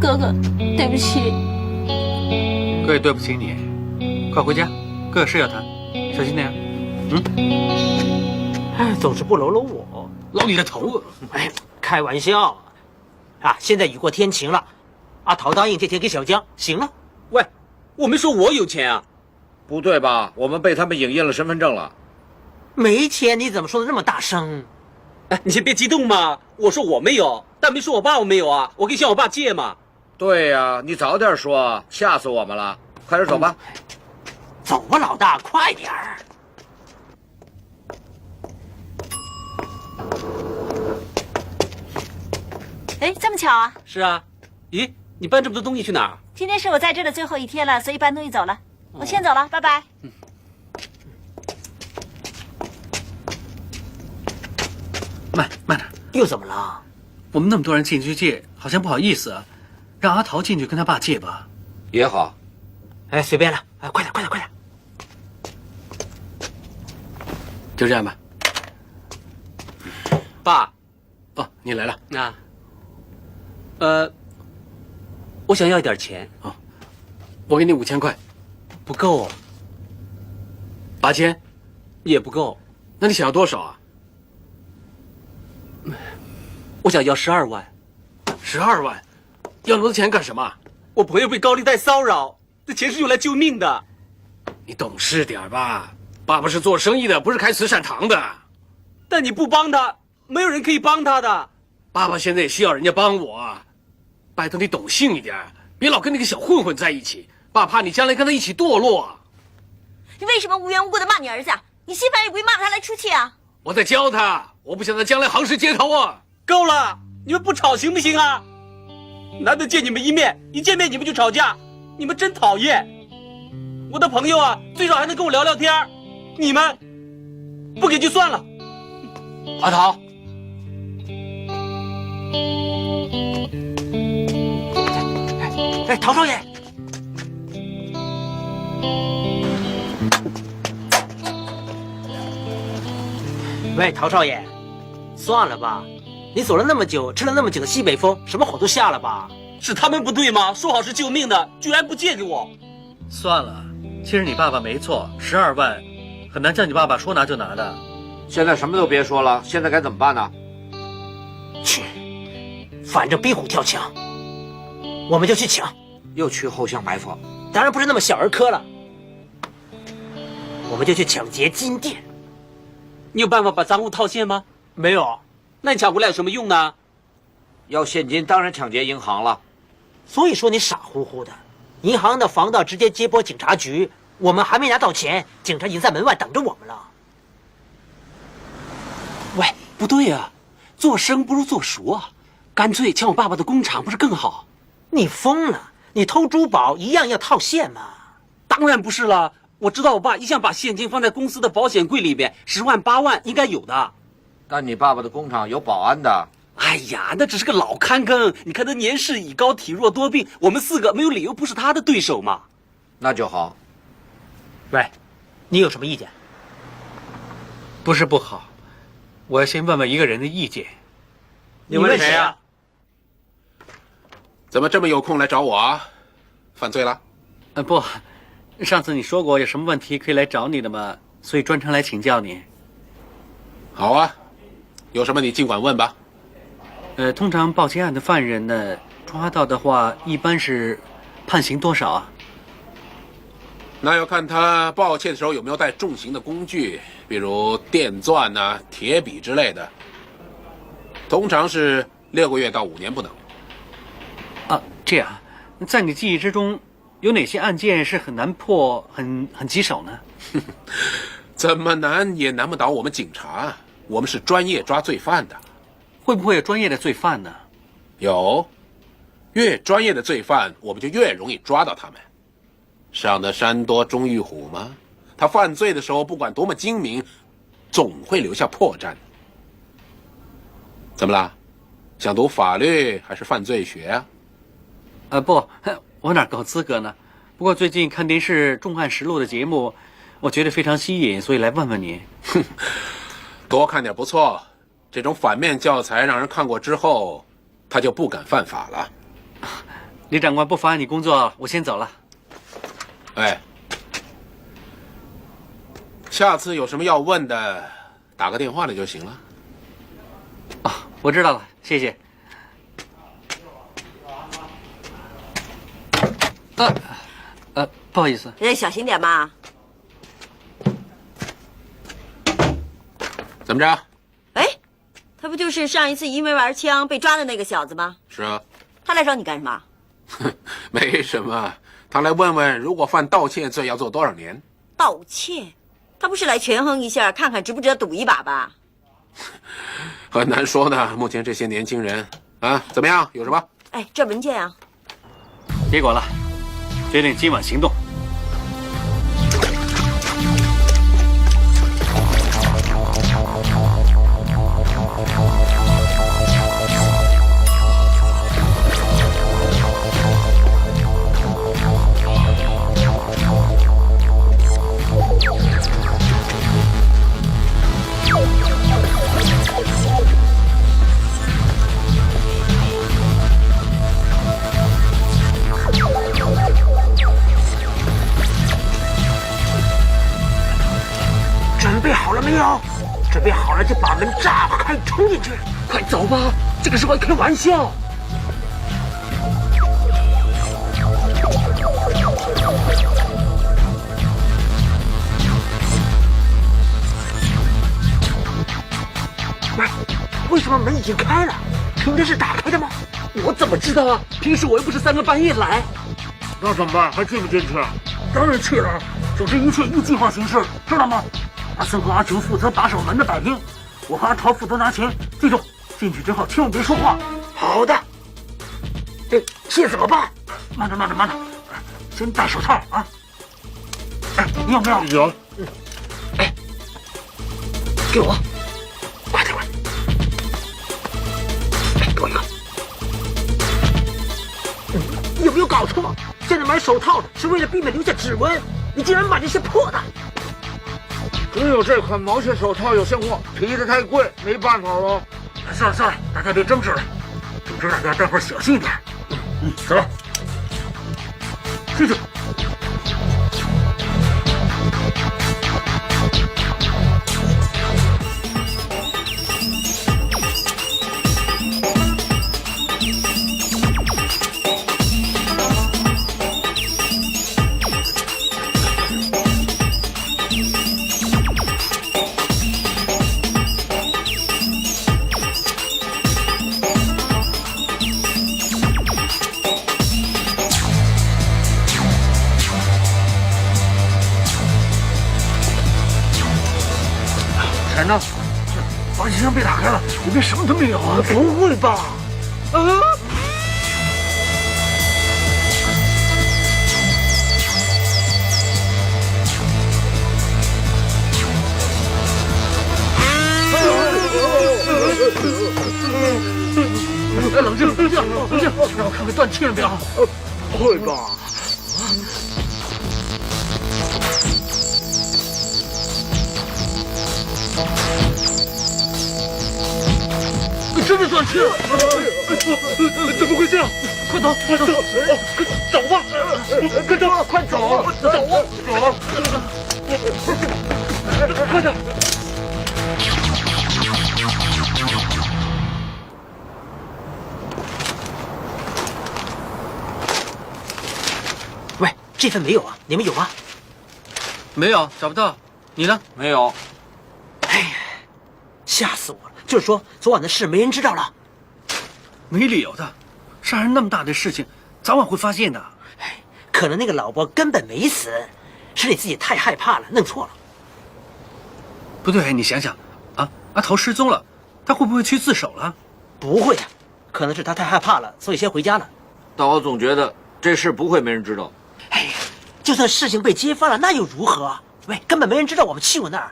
哥哥，对不起。哥也对不起你，快回家，哥有事要谈，小心点。哎，总是不搂搂我，搂你的头。哎，开玩笑啊！现在雨过天晴了，阿桃答应借钱给小江，行了。喂，我没说我有钱啊。不对吧？我们被他们影印了身份证了。没钱，你怎么说的那么大声？哎，你先别激动嘛。我说我没有，但没说我爸我没有啊。我可以向我爸借嘛。对呀，你早点说，吓死我们了。快点走吧。走吧，老大，快点儿。哎，这么巧啊！是啊。咦，你搬这么多东西去哪儿？今天是我在这的最后一天了，所以搬东西走了。我先走了，拜拜。慢点，又怎么了？我们那么多人进去借，好像不好意思啊，让阿桃进去跟他爸借吧。也好。哎，随便了，哎，快点，快点，快点。就这样吧。爸，哦，你来了。我想要一点钱。哦，我给你5000块。不够。8000，也不够。那你想要多少啊？我想要12万。12万，要那么多钱干什么？我朋友被高利贷骚扰，这钱是用来救命的。你懂事点吧，爸爸是做生意的，不是开慈善堂的。但你不帮他，没有人可以帮他的。爸爸现在也需要人家帮我，拜托你懂性一点，别老跟那个小混混在一起，爸怕你将来跟他一起堕落。你为什么无缘无故的骂你儿子啊？你心烦也不会骂他来出气啊？我在教他，我不想他将来行尸街头啊！够了，你们不吵行不行啊？难得见你们一面，一见面你们就吵架，你们真讨厌。我的朋友啊，最少还能跟我聊聊天，你们不给就算了。阿桃，哎，陶少爷，喂，陶少爷，算了吧，你走了那么久，吃了那么久的西北风，什么火都下了吧？是他们不对吗？说好是救命的，居然不借给我。算了，其实你爸爸没错，12万很难叫你爸爸说拿就拿的。现在什么都别说了，现在该怎么办呢？去，反正逼虎跳墙，我们就去抢。又去后巷埋伏？当然不是那么小儿科了，我们就去抢劫金店。你有办法把赃物套现吗？没有。那你抢过来有什么用呢？要现金当然抢劫银行了。所以说你傻乎乎的，银行的防盗直接接拨警察局，我们还没拿到钱，警察已经在门外等着我们了。喂，不对啊，做生不如做熟啊，干脆抢我爸爸的工厂不是更好？你疯了？你偷珠宝一样要套现吗？当然不是了，我知道我爸一向把现金放在公司的保险柜里边，10万8万应该有的。但你爸爸的工厂有保安的，哎呀，那只是个老看更，你看他年事已高，体弱多病，我们4个没有理由不是他的对手嘛。那就好。喂，你有什么意见？不是不好，我要先问问一个人的意见。你问谁啊？怎么这么有空来找我啊？犯罪了？不，上次你说过有什么问题可以来找你的嘛，所以专程来请教你。好啊，有什么你尽管问吧。通常盗窃案的犯人呢，抓到的话一般是判刑多少啊？那要看他盗窃的时候有没有带重型的工具，比如电钻啊、铁笔之类的。通常是6个月到5年不等。啊，这样，在你记忆之中，有哪些案件是很难破、很棘手呢？怎么难也难不倒我们警察，我们是专业抓罪犯的。会不会有专业的罪犯呢？有，越专业的罪犯，我们就越容易抓到他们。上得山多终遇虎吗？他犯罪的时候，不管多么精明，总会留下破绽。怎么啦？想读法律还是犯罪学啊？不，我哪够资格呢？不过最近看电视《重案实录》的节目，我觉得非常吸引，所以来问问你。多看点不错。这种反面教材让人看过之后，他就不敢犯法了。李长官不妨碍你工作，我先走了。哎，下次有什么要问的，打个电话来就行了。我知道了，谢谢。不好意思。小心点嘛。怎么着？哎，他不就是上一次因为玩枪被抓的那个小子吗？是啊。他来找你干什么？没什么，他来问问如果犯盗窃罪要坐多少年。盗窃？他不是来权衡一下，看看值不值得赌一把吧？很难说呢，目前这些年轻人啊，怎么样？有什么？哎，这文件啊。别管了，决定今晚行动。准备好了没有？准备好了就把门炸开，冲进去！快走吧，这个是在开玩笑。喂，为什么门已经开了？凭着是打开的吗？我怎么知道啊？平时我又不是3更半夜来。那怎么办？还进不进去？当然去了。总之一切依计划行事，知道吗？阿森和阿球负责把守门的摆兵，我和阿桃负责拿钱。记住，进去之后千万别说话。好的。钱怎么办？慢着，先戴手套啊。哎，你有没有？有。哎，给我，快点。哎，给我一个。有没有搞错？现在买手套是为了避免留下指纹，你竟然买这些破的！只有这款毛线手套有现货，皮的太贵，没办法了。算了，大家别争执了。总之大家待会儿小心一点。走了，进去。钱呢？保险箱被打开了，里面什么都没有啊！不会吧？啊！会断气了没有？会吧。真的断气了！怎么会这样？快走，快走！走吧，跟着，快走，走，快点！喂，这份没有啊？你们有吗？没有，找不到。你呢？没有。哎呀，吓死我了！就是说，昨晚的事没人知道了。没理由的，杀人那么大的事情，早晚会发现的。哎，可能那个老伯根本没死，是你自己太害怕了，弄错了。不对，你想想，阿桃失踪了，他会不会去自首了？不会的，可能是他太害怕了，所以先回家了。但我总觉得这事不会没人知道。哎呀，就算事情被揭发了，那又如何？喂，根本没人知道我们去过那儿。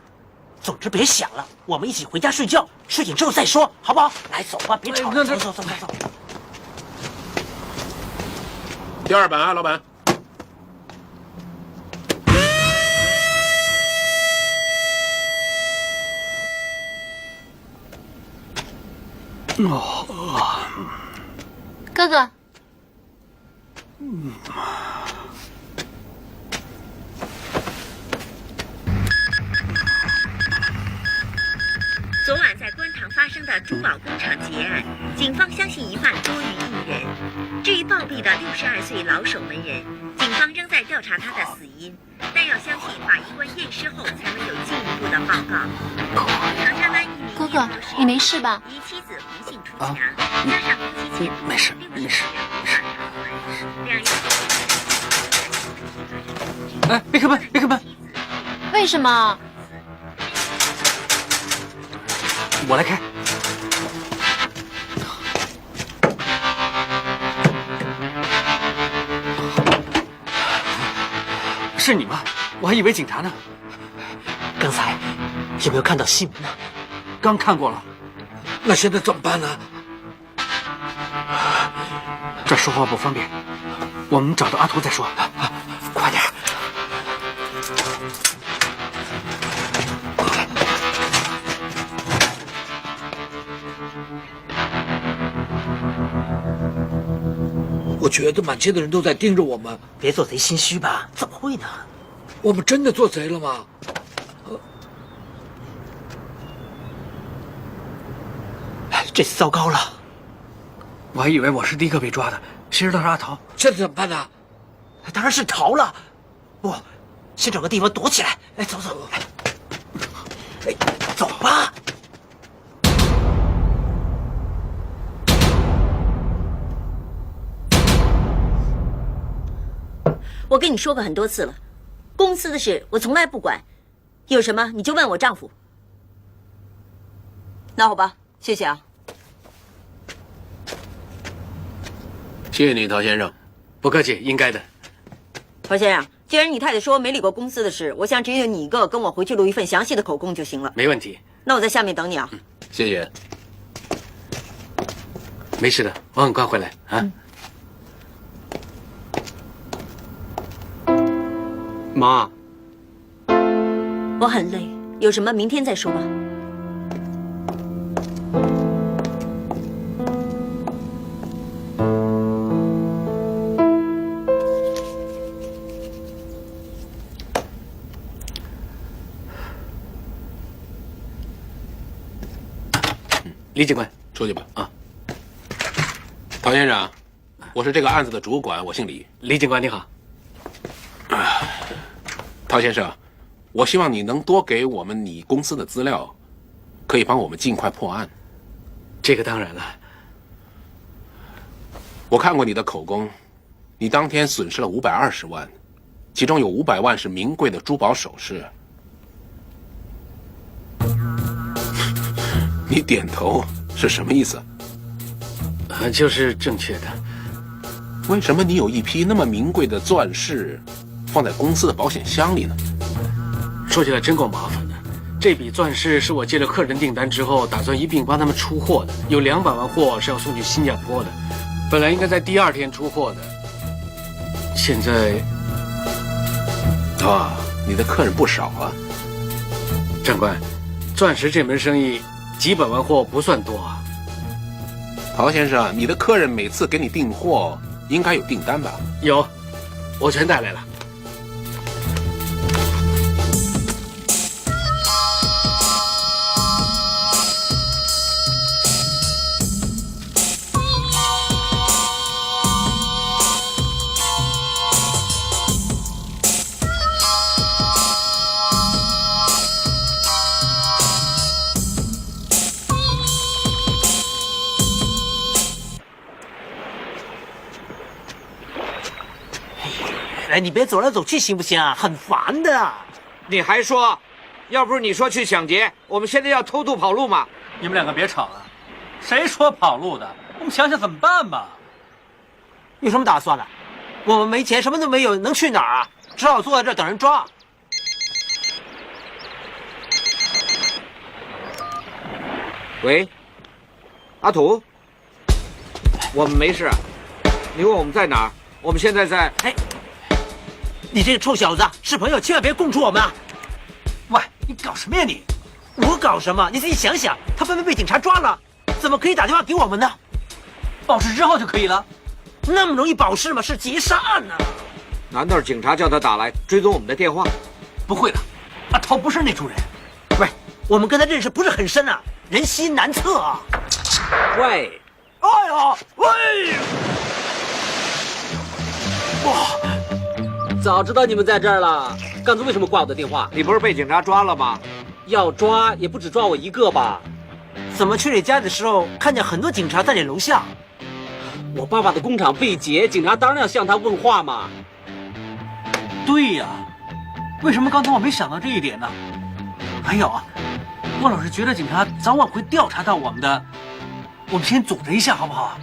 总之别想了，我们一起回家睡觉，睡醒之后再说，好不好？来，走吧，别吵了，走。第2版啊，老板。哥哥。昨晚在观塘发生的珠宝工厂劫案，警方相信疑犯多于1人。至于暴毙的62岁老守门人，警方仍在调查他的死因，但要相信法医官验尸后才能有进一步的报告。长沙湾一名哥哥，你没事吧？疑妻子不幸出墙，加上夫妻前没事。哎，别开门！为什么？我来开。是你吗？我还以为警察呢。刚才有没有看到新闻呢？刚看过了。那现在怎么办呢？这说话不方便，我们找到阿图再说。快点！我觉得满街的人都在盯着我们。别做贼心虚吧？怎么会呢？我们真的做贼了吗？这次糟糕了！我还以为我是第一个被抓的，谁知道是阿桃。现在怎么办呢？当然是逃了。不，先找个地方躲起来。哎，走，哎，走吧。我跟你说过很多次了，公司的事我从来不管，有什么你就问我丈夫。那好吧，谢谢啊。谢谢你，陶先生。不客气，应该的。陶先生，既然你太太说没理过公司的事，我想只有你一个跟我回去录一份详细的口供就行了。没问题。那我在下面等你啊。谢谢。没事的，我很快回来啊。妈，我很累，有什么明天再说吧。李警官，出去吧。啊，陶先生，我是这个案子的主管，我姓李。李警官你好。陶先生，我希望你能多给我们你公司的资料，可以帮我们尽快破案。这个当然了。我看过你的口供，你当天损失了520万，其中有500万是名贵的珠宝首饰。你点头是什么意思？就是正确的。为什么你有一批那么名贵的钻饰放在公司的保险箱里呢？说起来真够麻烦的。这笔钻饰是我接了客人订单之后，打算一并帮他们出货的，有200万货是要送去新加坡的。本来应该在第2天出货的，现在你的客人不少啊。长官，钻石这门生意几百万货不算多啊。陶先生，你的客人每次给你订货，应该有订单吧？有，我全带来了。哎，你别走来走去行不行啊？很烦的。你还说，要不是你说去抢劫，我们现在要偷渡跑路吗？你们两个别吵了，谁说跑路的？我们想想怎么办吧。有什么打算呢？我们没钱，什么都没有，能去哪儿啊？只好坐在这儿等人抓。喂，阿土，我们没事。你问我们在哪儿？我们现在在……哎，你这个臭小子，是朋友千万别供出我们啊！喂，你搞什么呀你？我搞什么？你自己想想，他分明被警察抓了，怎么可以打电话给我们呢？保释之后就可以了。那么容易保释吗？是劫杀案呢。难道是警察叫他打来追踪我们的电话？不会的，阿涛不是那种人。喂，我们跟他认识不是很深啊，人心难测啊。喂，哎呀，喂！哇！早知道你们在这儿了，刚才为什么挂我的电话？你不是被警察抓了吗？要抓也不止抓我一个吧？怎么去你家的时候看见很多警察在你楼下？我爸爸的工厂被劫，警察当然要向他问话嘛。对呀，为什么刚才我没想到这一点呢？还有啊，我老是觉得警察早晚会调查到我们的，我们先组织一下好不好？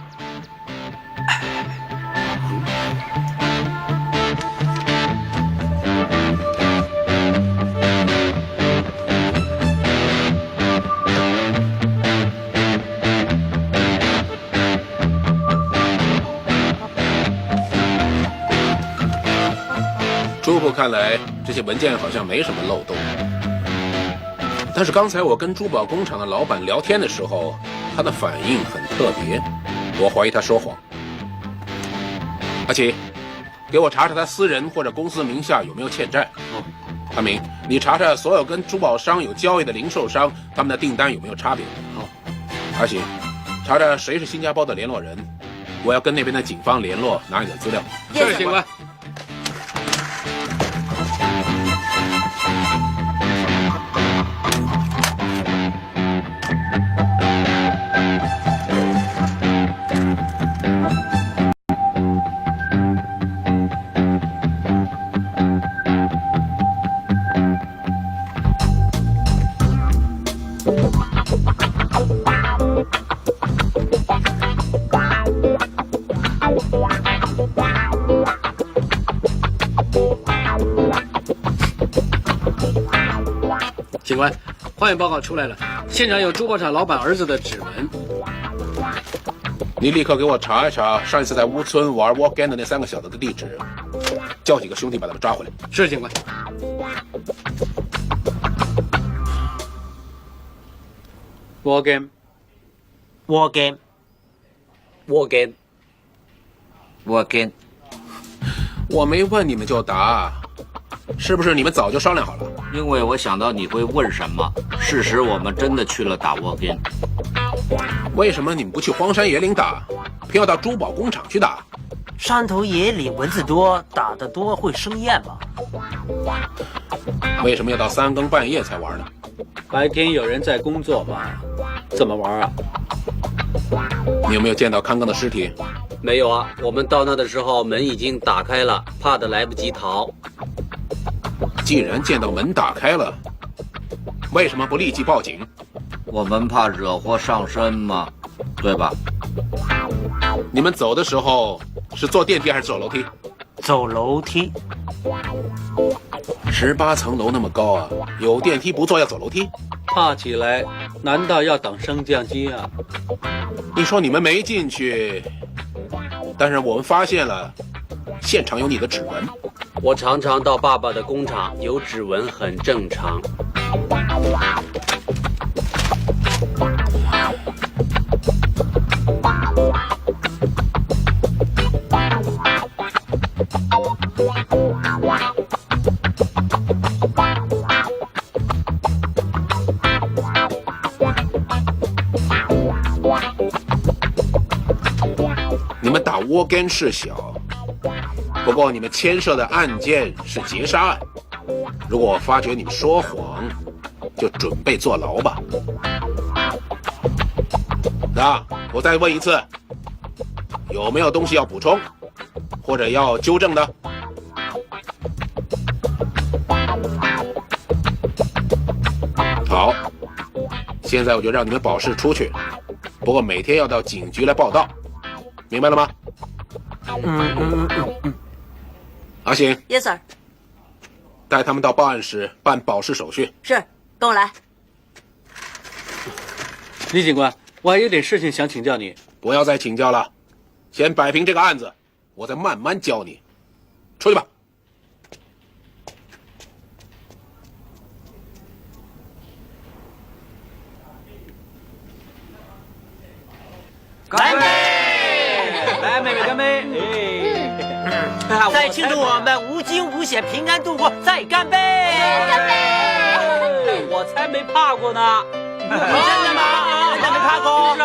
初步看来，这些文件好像没什么漏洞。但是刚才我跟珠宝工厂的老板聊天的时候，他的反应很特别，我怀疑他说谎。阿奇，给我查查他私人或者公司名下有没有欠债。阿明，你查查所有跟珠宝商有交易的零售商，他们的订单有没有差别。好。阿奇，查查谁是新加坡的联络人，我要跟那边的警方联络，拿你的资料。是，警官。警官，化验报告出来了，现场有珠宝厂老板儿子的指纹。你立刻给我查一查上一次在乌村玩 war game 的那3个小子的地址，叫几个兄弟把他们抓回来。是，警官。war game，war game，war game，war game。我没问你们就答，是不是你们早就商量好了？因为我想到你会问什么。事实我们真的去了打war game。为什么你们不去荒山野岭打，偏要到珠宝工厂去打？山头野岭蚊子多，打得多会生厌嘛。为什么要到3更半夜才玩呢？白天有人在工作嘛，怎么玩啊？你有没有见到康刚的尸体？没有啊，我们到那的时候门已经打开了，怕得来不及逃。既然见到门打开了，为什么不立即报警？我们怕惹祸上身嘛，对吧？你们走的时候是坐电梯还是走楼梯？走楼梯。18层楼那么高啊，有电梯不坐要走楼梯？怕起来难道要等升降机啊？你说你们没进去，但是我们发现了现场有你的指纹。我常常到爸爸的工厂，有指纹很正常。你们打窝根是小，不过你们牵涉的案件是劫杀案。如果我发觉你们说谎，就准备坐牢吧。那我再问一次，有没有东西要补充，或者要纠正的？好，现在我就让你们保释出去，不过每天要到警局来报到，明白了吗？阿醒 ，Yes sir， 带他们到报案室办保释手续。是，跟我来。李警官，我还有点事情想请教你。不要再请教了，先摆平这个案子，我再慢慢教你。出去吧。干杯！来，妹妹干杯！哎，再庆祝我们无惊无险、平安度过，再干杯！干杯！我才没怕过呢。真的吗？真没怕过？是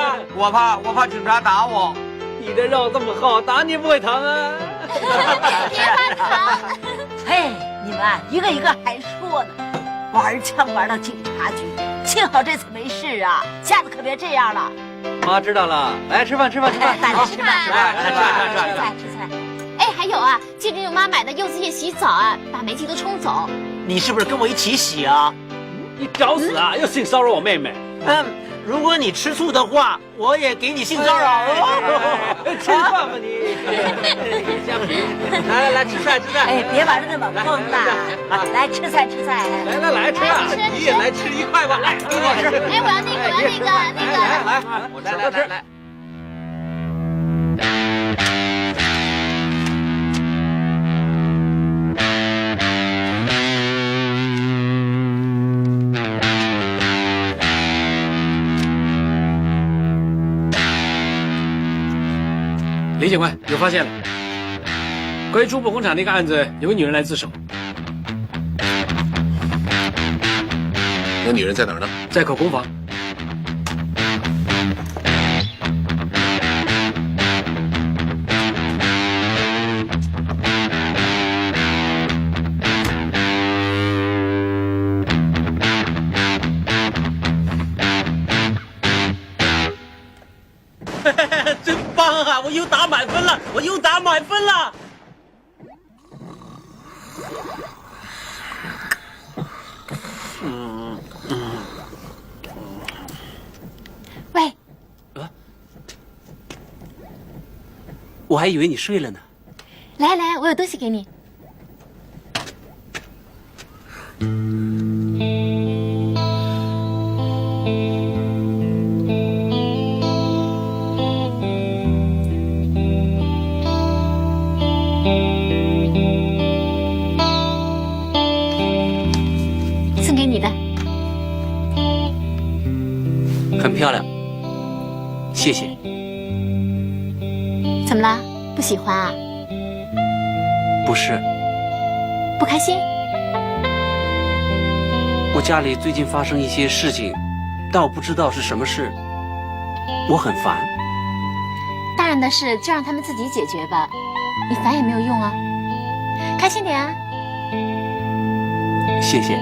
啊，我怕警察打我。你的肉这么厚，打你不会疼啊？别怕疼。嘿，你们啊，一个一个还说呢，玩枪玩到警察局，幸好这次没事啊，下次可别这样了。妈知道了，来吃饭。大家吃饭，吃菜。哎，还有啊，记得用妈买的柚子叶洗澡啊，把霉气都冲走。你是不是跟我一起洗啊？你找死啊！又性骚扰我妹妹。如果你吃醋的话，我也给你性骚扰哦。吃饭吧你。来吃菜。哎，别玩的那么疯了，来吃菜。来吃啊！你也来吃一块吧，来，给我吃。哎，我要那个。来，我来。李警官有发现了，关于珠宝工厂那个案子，有个女人来自首。那女人在哪儿呢？在口供房。真棒啊！我又打满分了！喂，我还以为你睡了呢。来，我有东西给你。送给你的。很漂亮，谢谢。怎么了？不喜欢啊？不是，不开心？我家里最近发生一些事情，但我不知道是什么事，我很烦。大人的事就让他们自己解决吧，你烦也没有用啊。开心点啊。谢谢。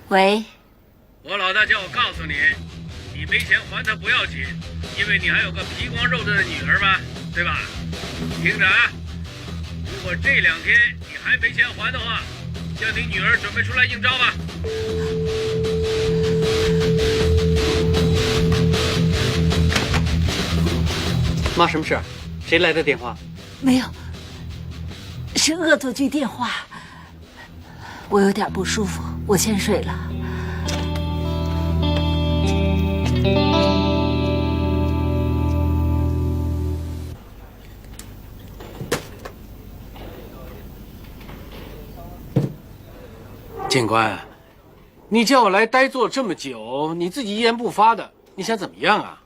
喂，我老大叫我告诉你，你没钱还他不要紧，因为你还有个皮光肉嫩的女儿嘛，对吧？听着啊，如果这2天你还没钱还的话，叫你女儿准备出来应招吧。妈，什么事？谁来的电话？没有，是恶作剧电话。我有点不舒服，我先睡了。警官，你叫我来呆坐这么久，你自己一言不发的，你想怎么样啊？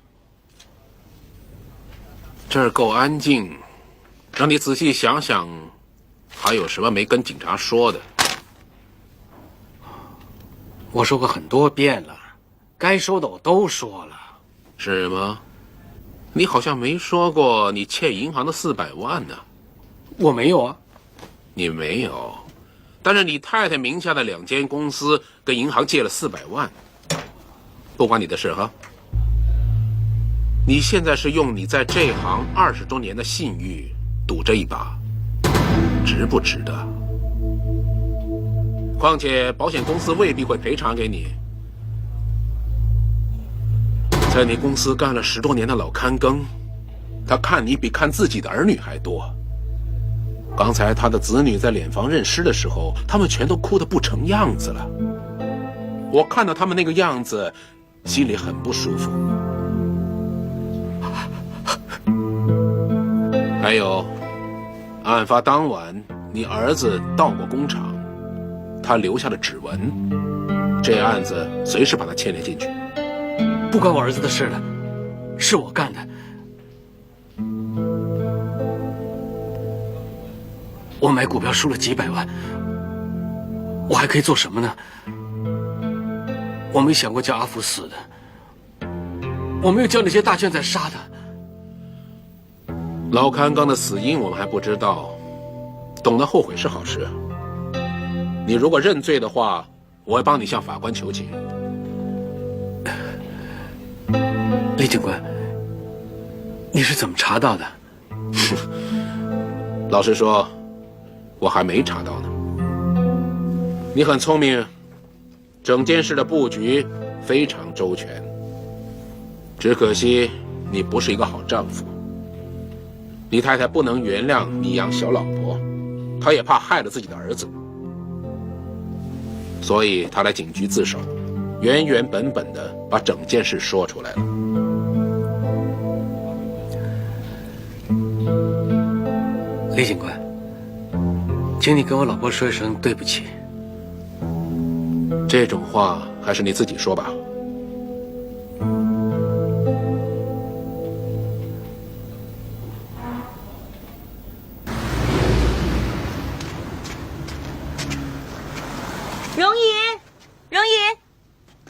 这儿够安静，让你仔细想想，还有什么没跟警察说的？我说过很多遍了，该说的我都说了。是吗？你好像没说过你欠银行的400万呢。我没有啊。你没有，但是你太太名下的2间公司跟银行借了400万，不关你的事哈。你现在是用你在这行20多年的信誉赌这一把，值不值得？况且保险公司未必会赔偿给你。在你公司干了10多年的老看更，他看你比看自己的儿女还多。刚才他的子女在殓房认尸的时候，他们全都哭得不成样子了。我看到他们那个样子，心里很不舒服。还有，案发当晚，你儿子到过工厂，他留下的指纹，这案子随时把他牵连进去。不关我儿子的事了，是我干的。我买股票输了几百万，我还可以做什么呢？我没想过叫阿福死的，我没有叫那些大圈仔杀他。老看刚的死因我们还不知道，懂得后悔是好事。你如果认罪的话，我会帮你向法官求情。李警官，你是怎么查到的？老实说，我还没查到呢。你很聪明，整件事的布局非常周全，只可惜你不是一个好丈夫。你太太不能原谅你养小老婆，她也怕害了自己的儿子，所以她来警局自首，原原本本的把整件事说出来了。李警官，请你跟我老婆说一声对不起。这种话还是你自己说吧。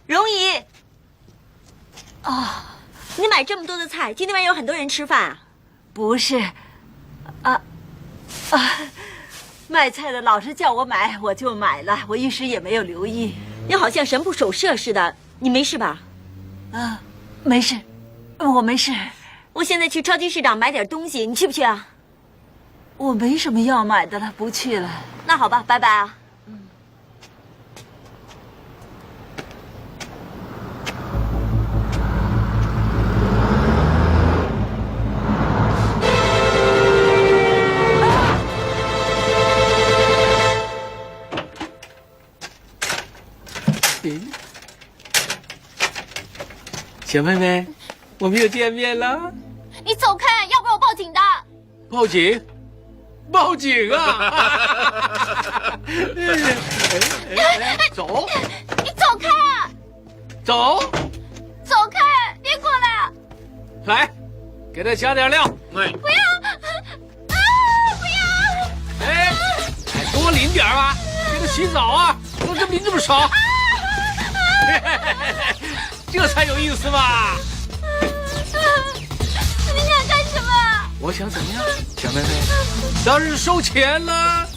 容姨，啊，你买这么多的菜，今天晚上有很多人吃饭啊？不是，卖菜的老是叫我买，我就买了，我一时也没有留意。你好像神不守舍似的，你没事吧？没事，我没事。我现在去超级市场买点东西，你去不去啊？我没什么要买的了，不去了。那好吧，拜拜啊。小妹妹，我们又见面了。你走开，要不然我报警的。报警？报警啊！走！你走开啊！走！走开！别过来啊！来，给他加点料。哎，不要！啊！不要！哎，多淋点啊！给他洗澡啊！怎么淋这么少？这才有意思嘛！你想干什么？我想怎么样，小妹妹？当然是收钱了。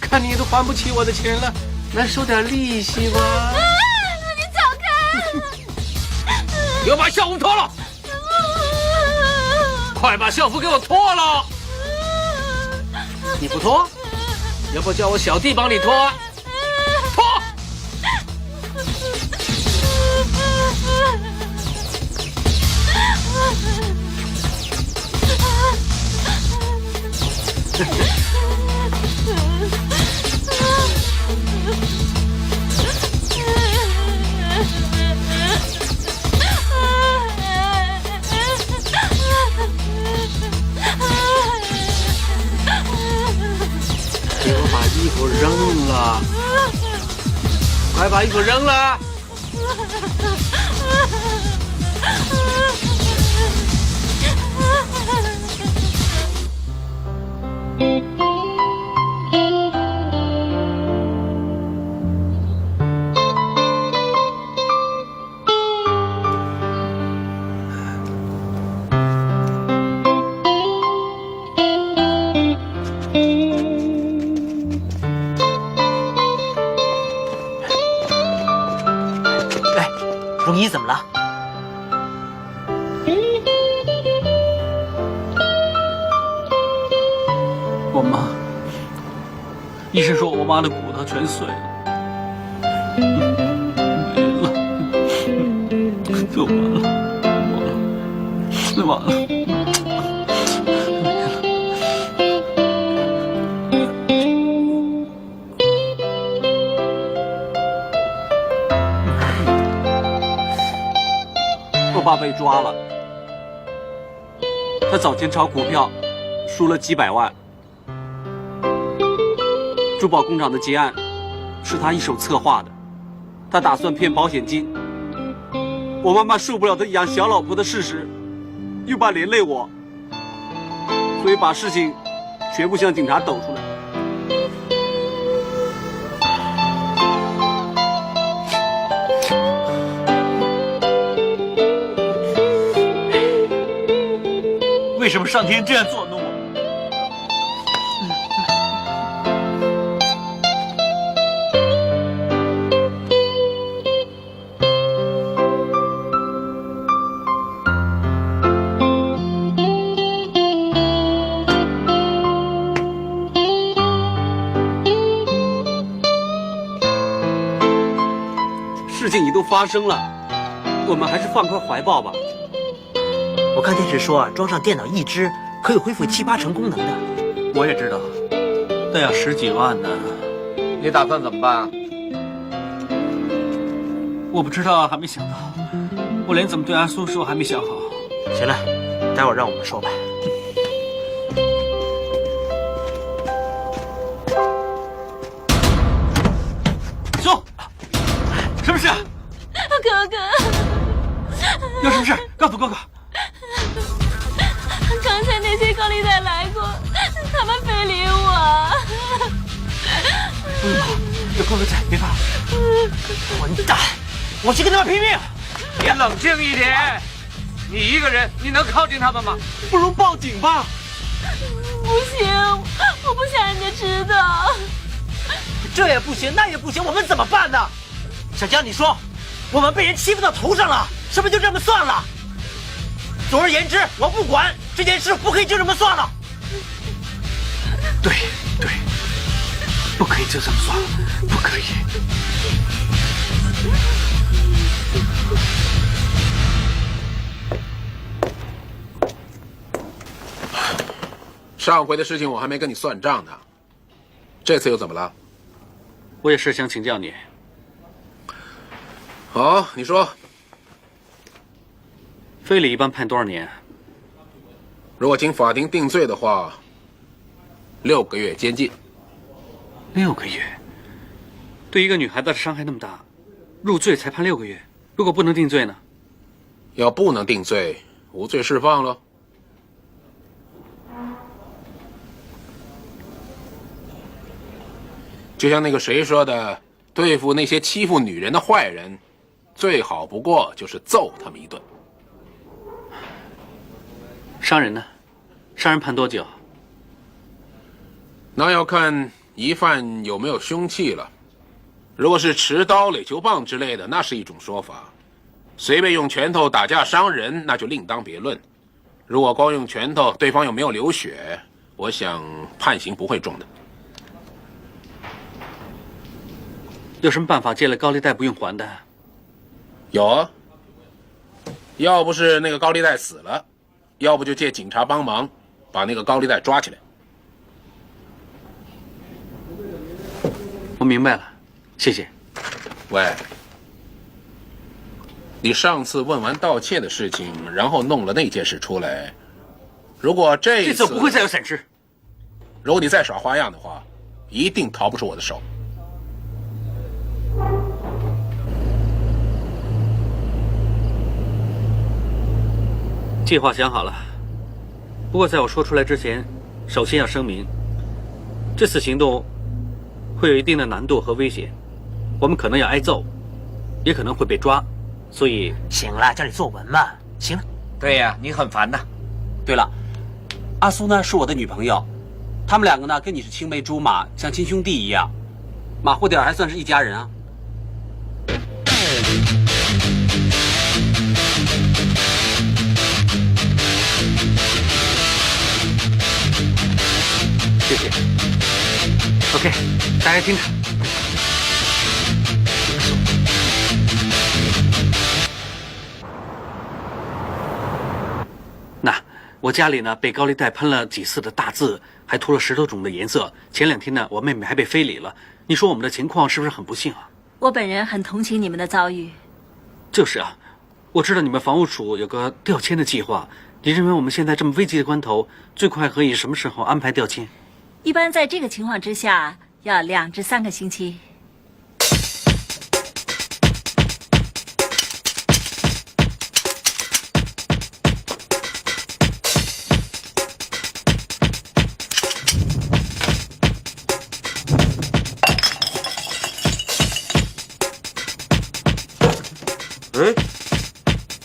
看你都还不起我的钱了，来收点利息吧。你走开！给我把校服脱了！快把校服给我脱了！你不脱，要不叫我小弟帮你脱？脱！给我把衣服扔了！快把衣服扔了！荣一怎么了？我妈，医生说我妈的骨头全碎了，没了，就完了，完了。我爸被抓了，他早前炒股票，输了几百万。珠宝工厂的劫案是他一手策划的，他打算骗保险金。我妈妈受不了他养小老婆的事实，又怕连累我，所以把事情全部向警察抖出来。为什么上天这样作弄我？事情已都发生了，我们还是放开怀抱吧。我看电视说，装上电脑一只可以恢复7、8成功能的。我也知道，但要10几万呢。你打算怎么办啊？我不知道，还没想到。我连怎么对阿苏说还没想好。行了，待会儿让我们说吧。苏，什么事？哥哥，有什么事？告诉哥哥。刚才那些高利贷来过，他们非礼我。不用怕，有哥哥在，别怕。混蛋！我去跟他们拼命！你冷静一点，你一个人你能靠近他们吗？不如报警吧。不行，我不想人家知道。这也不行，那也不行，我们怎么办呢？小江，你说，我们被人欺负到头上了，是不是就这么算了？总而言之，我不管这件事，不可以就这么算了。对，不可以就这么算了，不可以。上回的事情我还没跟你算账呢，这次又怎么了？我也是想请教你。好，你说。非礼一般判多少年？如果经法庭定罪的话，6个月监禁。6个月，对一个女孩子的伤害那么大，入罪才判6个月。如果不能定罪呢？要不能定罪，无罪释放喽。就像那个谁说的，对付那些欺负女人的坏人，最好不过就是揍他们一顿。伤人呢？伤人判多久？那要看疑犯有没有凶器了。如果是持刀、垒球棒之类的，那是一种说法；随便用拳头打架伤人，那就另当别论。如果光用拳头，对方又没有流血，我想判刑不会重的。有什么办法借了高利贷不用还的？有啊，要不是那个高利贷死了，要不就借警察帮忙把那个高利贷抓起来。我明白了，谢谢。喂，你上次问完盗窃的事情，然后弄了那件事出来，如果这次不会再有闪失。如果你再耍花样的话，一定逃不出我的手。计划想好了，不过在我说出来之前，首先要声明，这次行动会有一定的难度和危险，我们可能要挨揍，也可能会被抓，所以行了，叫你作文嘛。行了。对呀，你很烦呐。对了，阿苏呢是我的女朋友，他们两个呢跟你是青梅竹马，像亲兄弟一样，马虎点还算是一家人啊。谢谢。OK， 大家听着。那我家里呢被高利贷喷了几次的大字，还涂了10多种的颜色。前2天呢，我妹妹还被非礼了。你说我们的情况是不是很不幸啊？我本人很同情你们的遭遇。就是啊，我知道你们房屋署有个调迁的计划。你认为我们现在这么危急的关头，最快可以什么时候安排调迁？一般在这个情况之下，要2至3个星期。哎，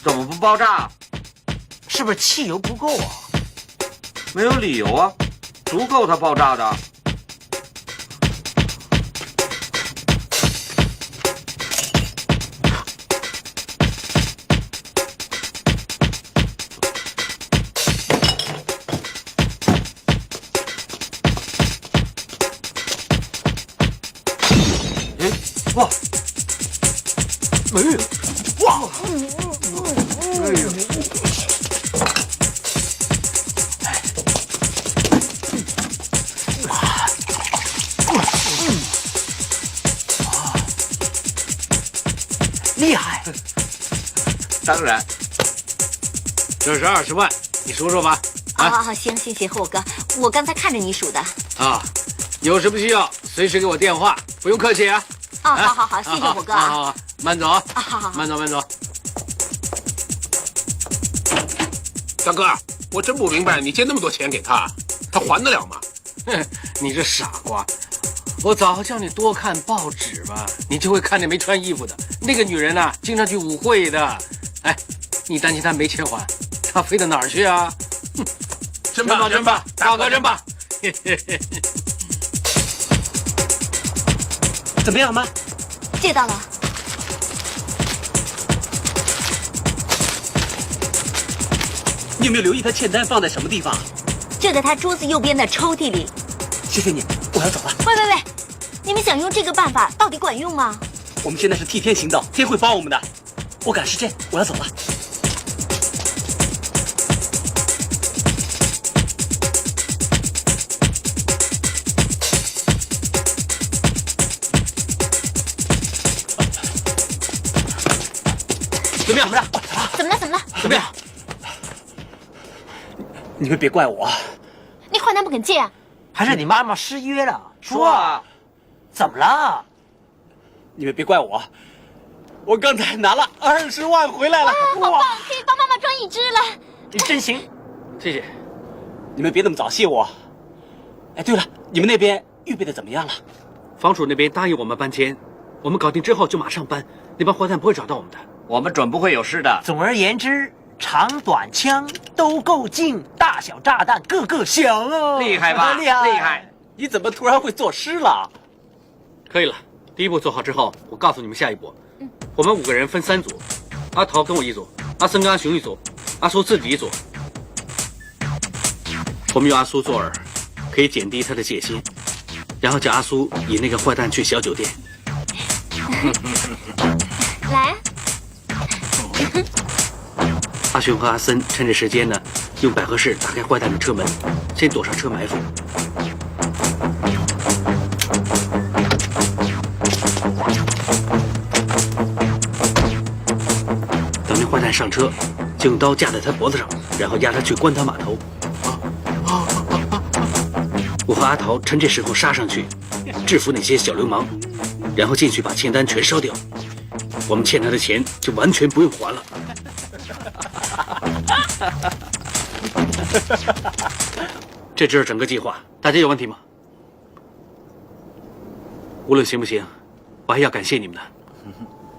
怎么不爆炸？是不是汽油不够啊？没有理由啊，足够它爆炸的。哎，哇！哎呦，哇！哎呦！厉害！当然，这是20万，你数数吧。好，行，谢谢霍哥，我刚才看着你数的。啊，有什么需要随时给我电话，不用客气啊。好，谢谢霍哥啊。好，慢走啊。好，慢走。大哥，我真不明白，你借那么多钱给他，他还得了吗？哼，你这傻瓜！我早叫你多看报纸吧，你就会看见没穿衣服的那个女人呐，经常去舞会的。哎，你担心她没钱还，她飞到哪儿去啊？哼，真棒，大哥真棒！怎么样，妈？借到了。你有没有留意他欠单放在什么地方？就在他桌子右边的抽屉里。谢谢你，我要走了。喂，你们想用这个办法，到底管用吗？我们现在是替天行道，天会帮我们的。我赶时间，我要走了。怎么样？怎么了？你们别怪我。你还他不肯借啊？还是你妈妈失约了？说啊，怎么了？你们别怪我，我刚才拿了20万回来了。好棒，可以帮妈妈装一只了。你真行，谢谢。你们别那么早谢我。哎，对了，你们那边预备的怎么样了？房署那边答应我们搬迁，我们搞定之后就马上搬，那帮坏蛋不会找到我们的。我们准不会有事的。总而言之，长短枪都够劲，大小炸弹个个响哦。厉害吧？厉害！你怎么突然会作诗了？可以了，第一步做好之后，我告诉你们下一步。我们5个人分3组，阿桃跟我一组，阿森跟阿雄一组，阿苏自己一组。我们用阿苏做饵，可以减低他的戒心，然后叫阿苏引那个坏蛋去小酒店。来，阿雄和阿森趁着时间呢，用百合式打开坏蛋的车门，先躲上车埋伏。等那坏蛋上车，就用刀架在他脖子上，然后押他去关塘码头。我和阿桃趁这时候杀上去，制服那些小流氓，然后进去把欠单全烧掉。我们欠他的钱就完全不用还了。这就是整个计划，大家有问题吗？无论行不行，我还要感谢你们呢。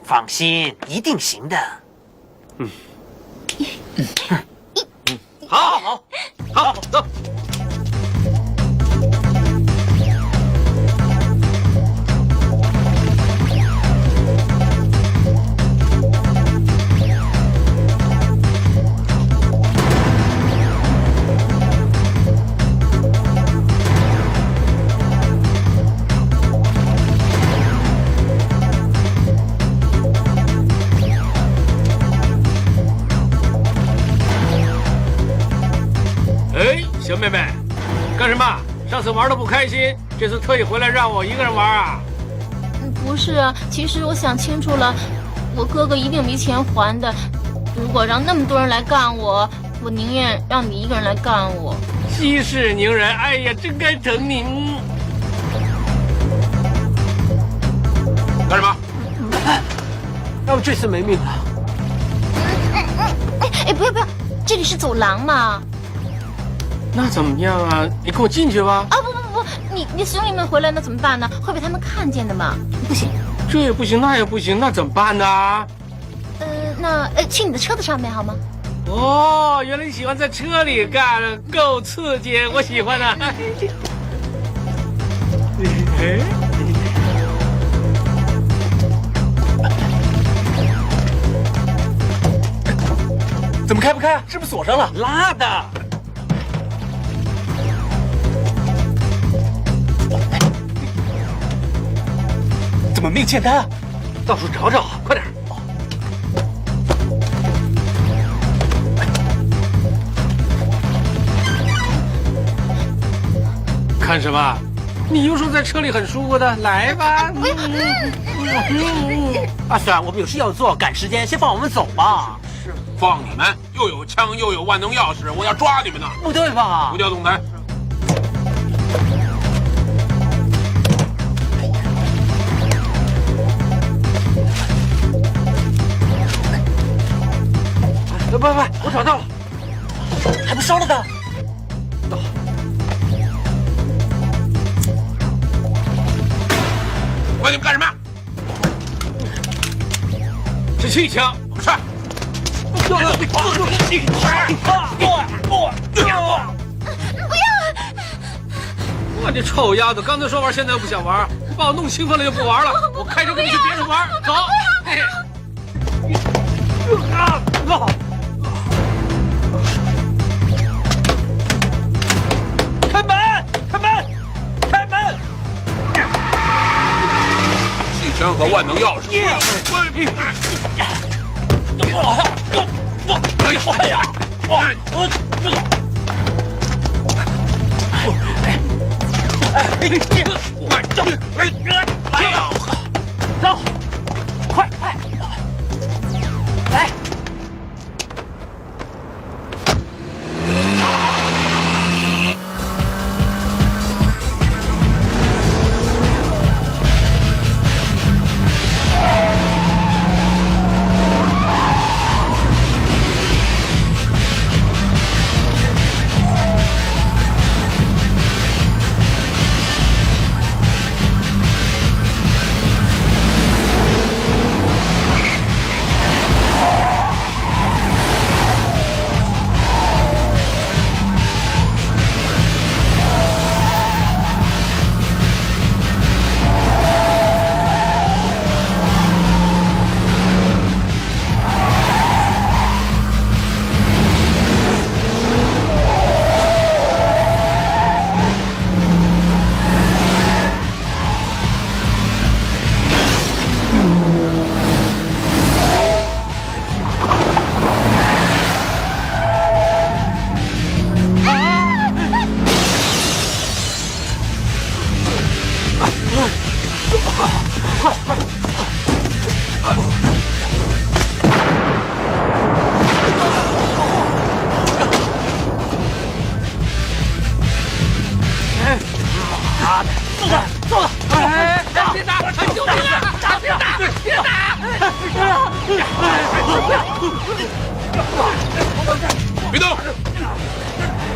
放心，一定行的。好，走。小妹妹，干什么？上次玩的不开心，这次特意回来让我一个人玩啊？不是啊，其实我想清楚了，我哥哥一定没钱还的。如果让那么多人来干我，我宁愿让你一个人来干我。息事宁人，哎呀，真该疼你。干什么？要不这次没命了。哎，不要，这里是走廊嘛。那怎么样啊？你跟我进去吧。啊不，你兄弟们回来那怎么办呢？会被他们看见的嘛。不行，这也不行，那也不行，那怎么办呢？去你的车子上面好吗？哦，原来你喜欢在车里干，够刺激，我喜欢的。怎么开不开啊？是不是锁上了？拉的。怎么没有欠单啊？到处找找，快点！看什么？你又说在车里很舒服的，来吧。阿酸，我们有事要做，赶时间，先放我们走吧。是，放你们！又有枪又有万能钥匙，我要抓你们呢！不对吧？不调总裁。不，我找到了，还不烧了的。问你们干什么？是气枪，是。我这臭丫头，刚才说玩，现在又不想玩，把我弄兴奋了就不玩了。我开车跟你去别处玩，走。气枪和万能钥匙。走，快，来。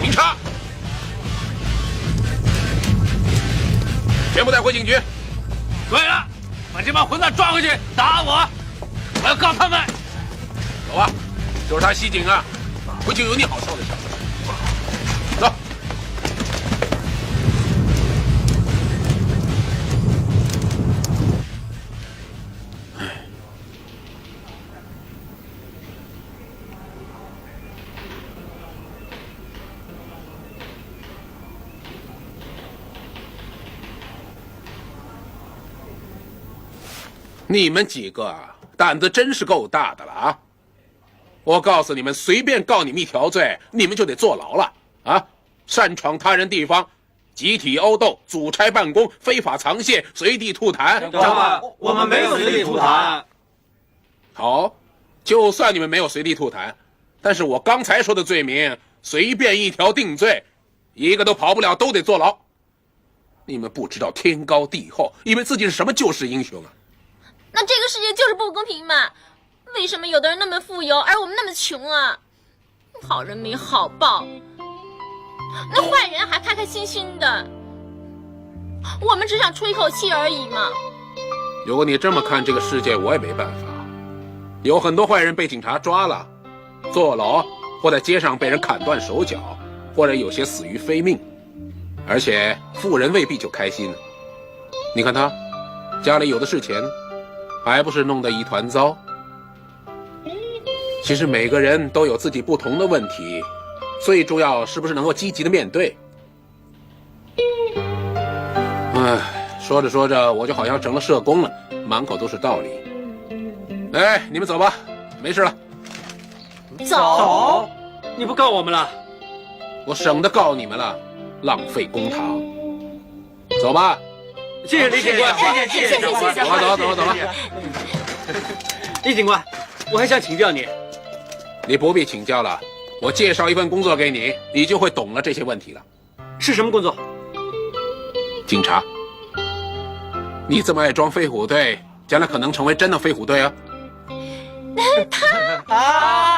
警察，全部带回警局。对了，把这帮混蛋抓回去打我，我要告他们。走吧，就是他袭警啊，回去有你好受的事。走。你们几个啊，胆子真是够大的了啊！我告诉你们，随便告你们一条罪，你们就得坐牢了啊！擅闯他人地方，集体殴斗、阻差办公、非法藏械、随地吐痰。长官，我们没有随地吐痰。好，就算你们没有随地吐痰，但是我刚才说的罪名，随便一条定罪，一个都跑不了，都得坐牢。你们不知道天高地厚，以为自己是什么救世英雄啊？那这个世界就是不公平嘛？为什么有的人那么富有，而我们那么穷啊？好人没好报，那坏人还开开心心的，我们只想出一口气而已嘛。如果你这么看这个世界，我也没办法。有很多坏人被警察抓了，坐牢，或在街上被人砍断手脚，或者有些死于非命。而且富人未必就开心。你看他，家里有的是钱，还不是弄得一团糟。其实每个人都有自己不同的问题，最重要是不是能够积极的面对。唉，说着说着，我就好像成了社工了，满口都是道理。哎，你们走吧，没事了。走？你不告我们了？我省得告你们了，浪费公堂。走吧。谢谢李警官，谢谢长官。走了。李警官，我还想请教你。你不必请教了，我介绍一份工作给你，你就会懂了这些问题了。是什么工作？警察。你这么爱装飞虎队，将来可能成为真的飞虎队啊。啊！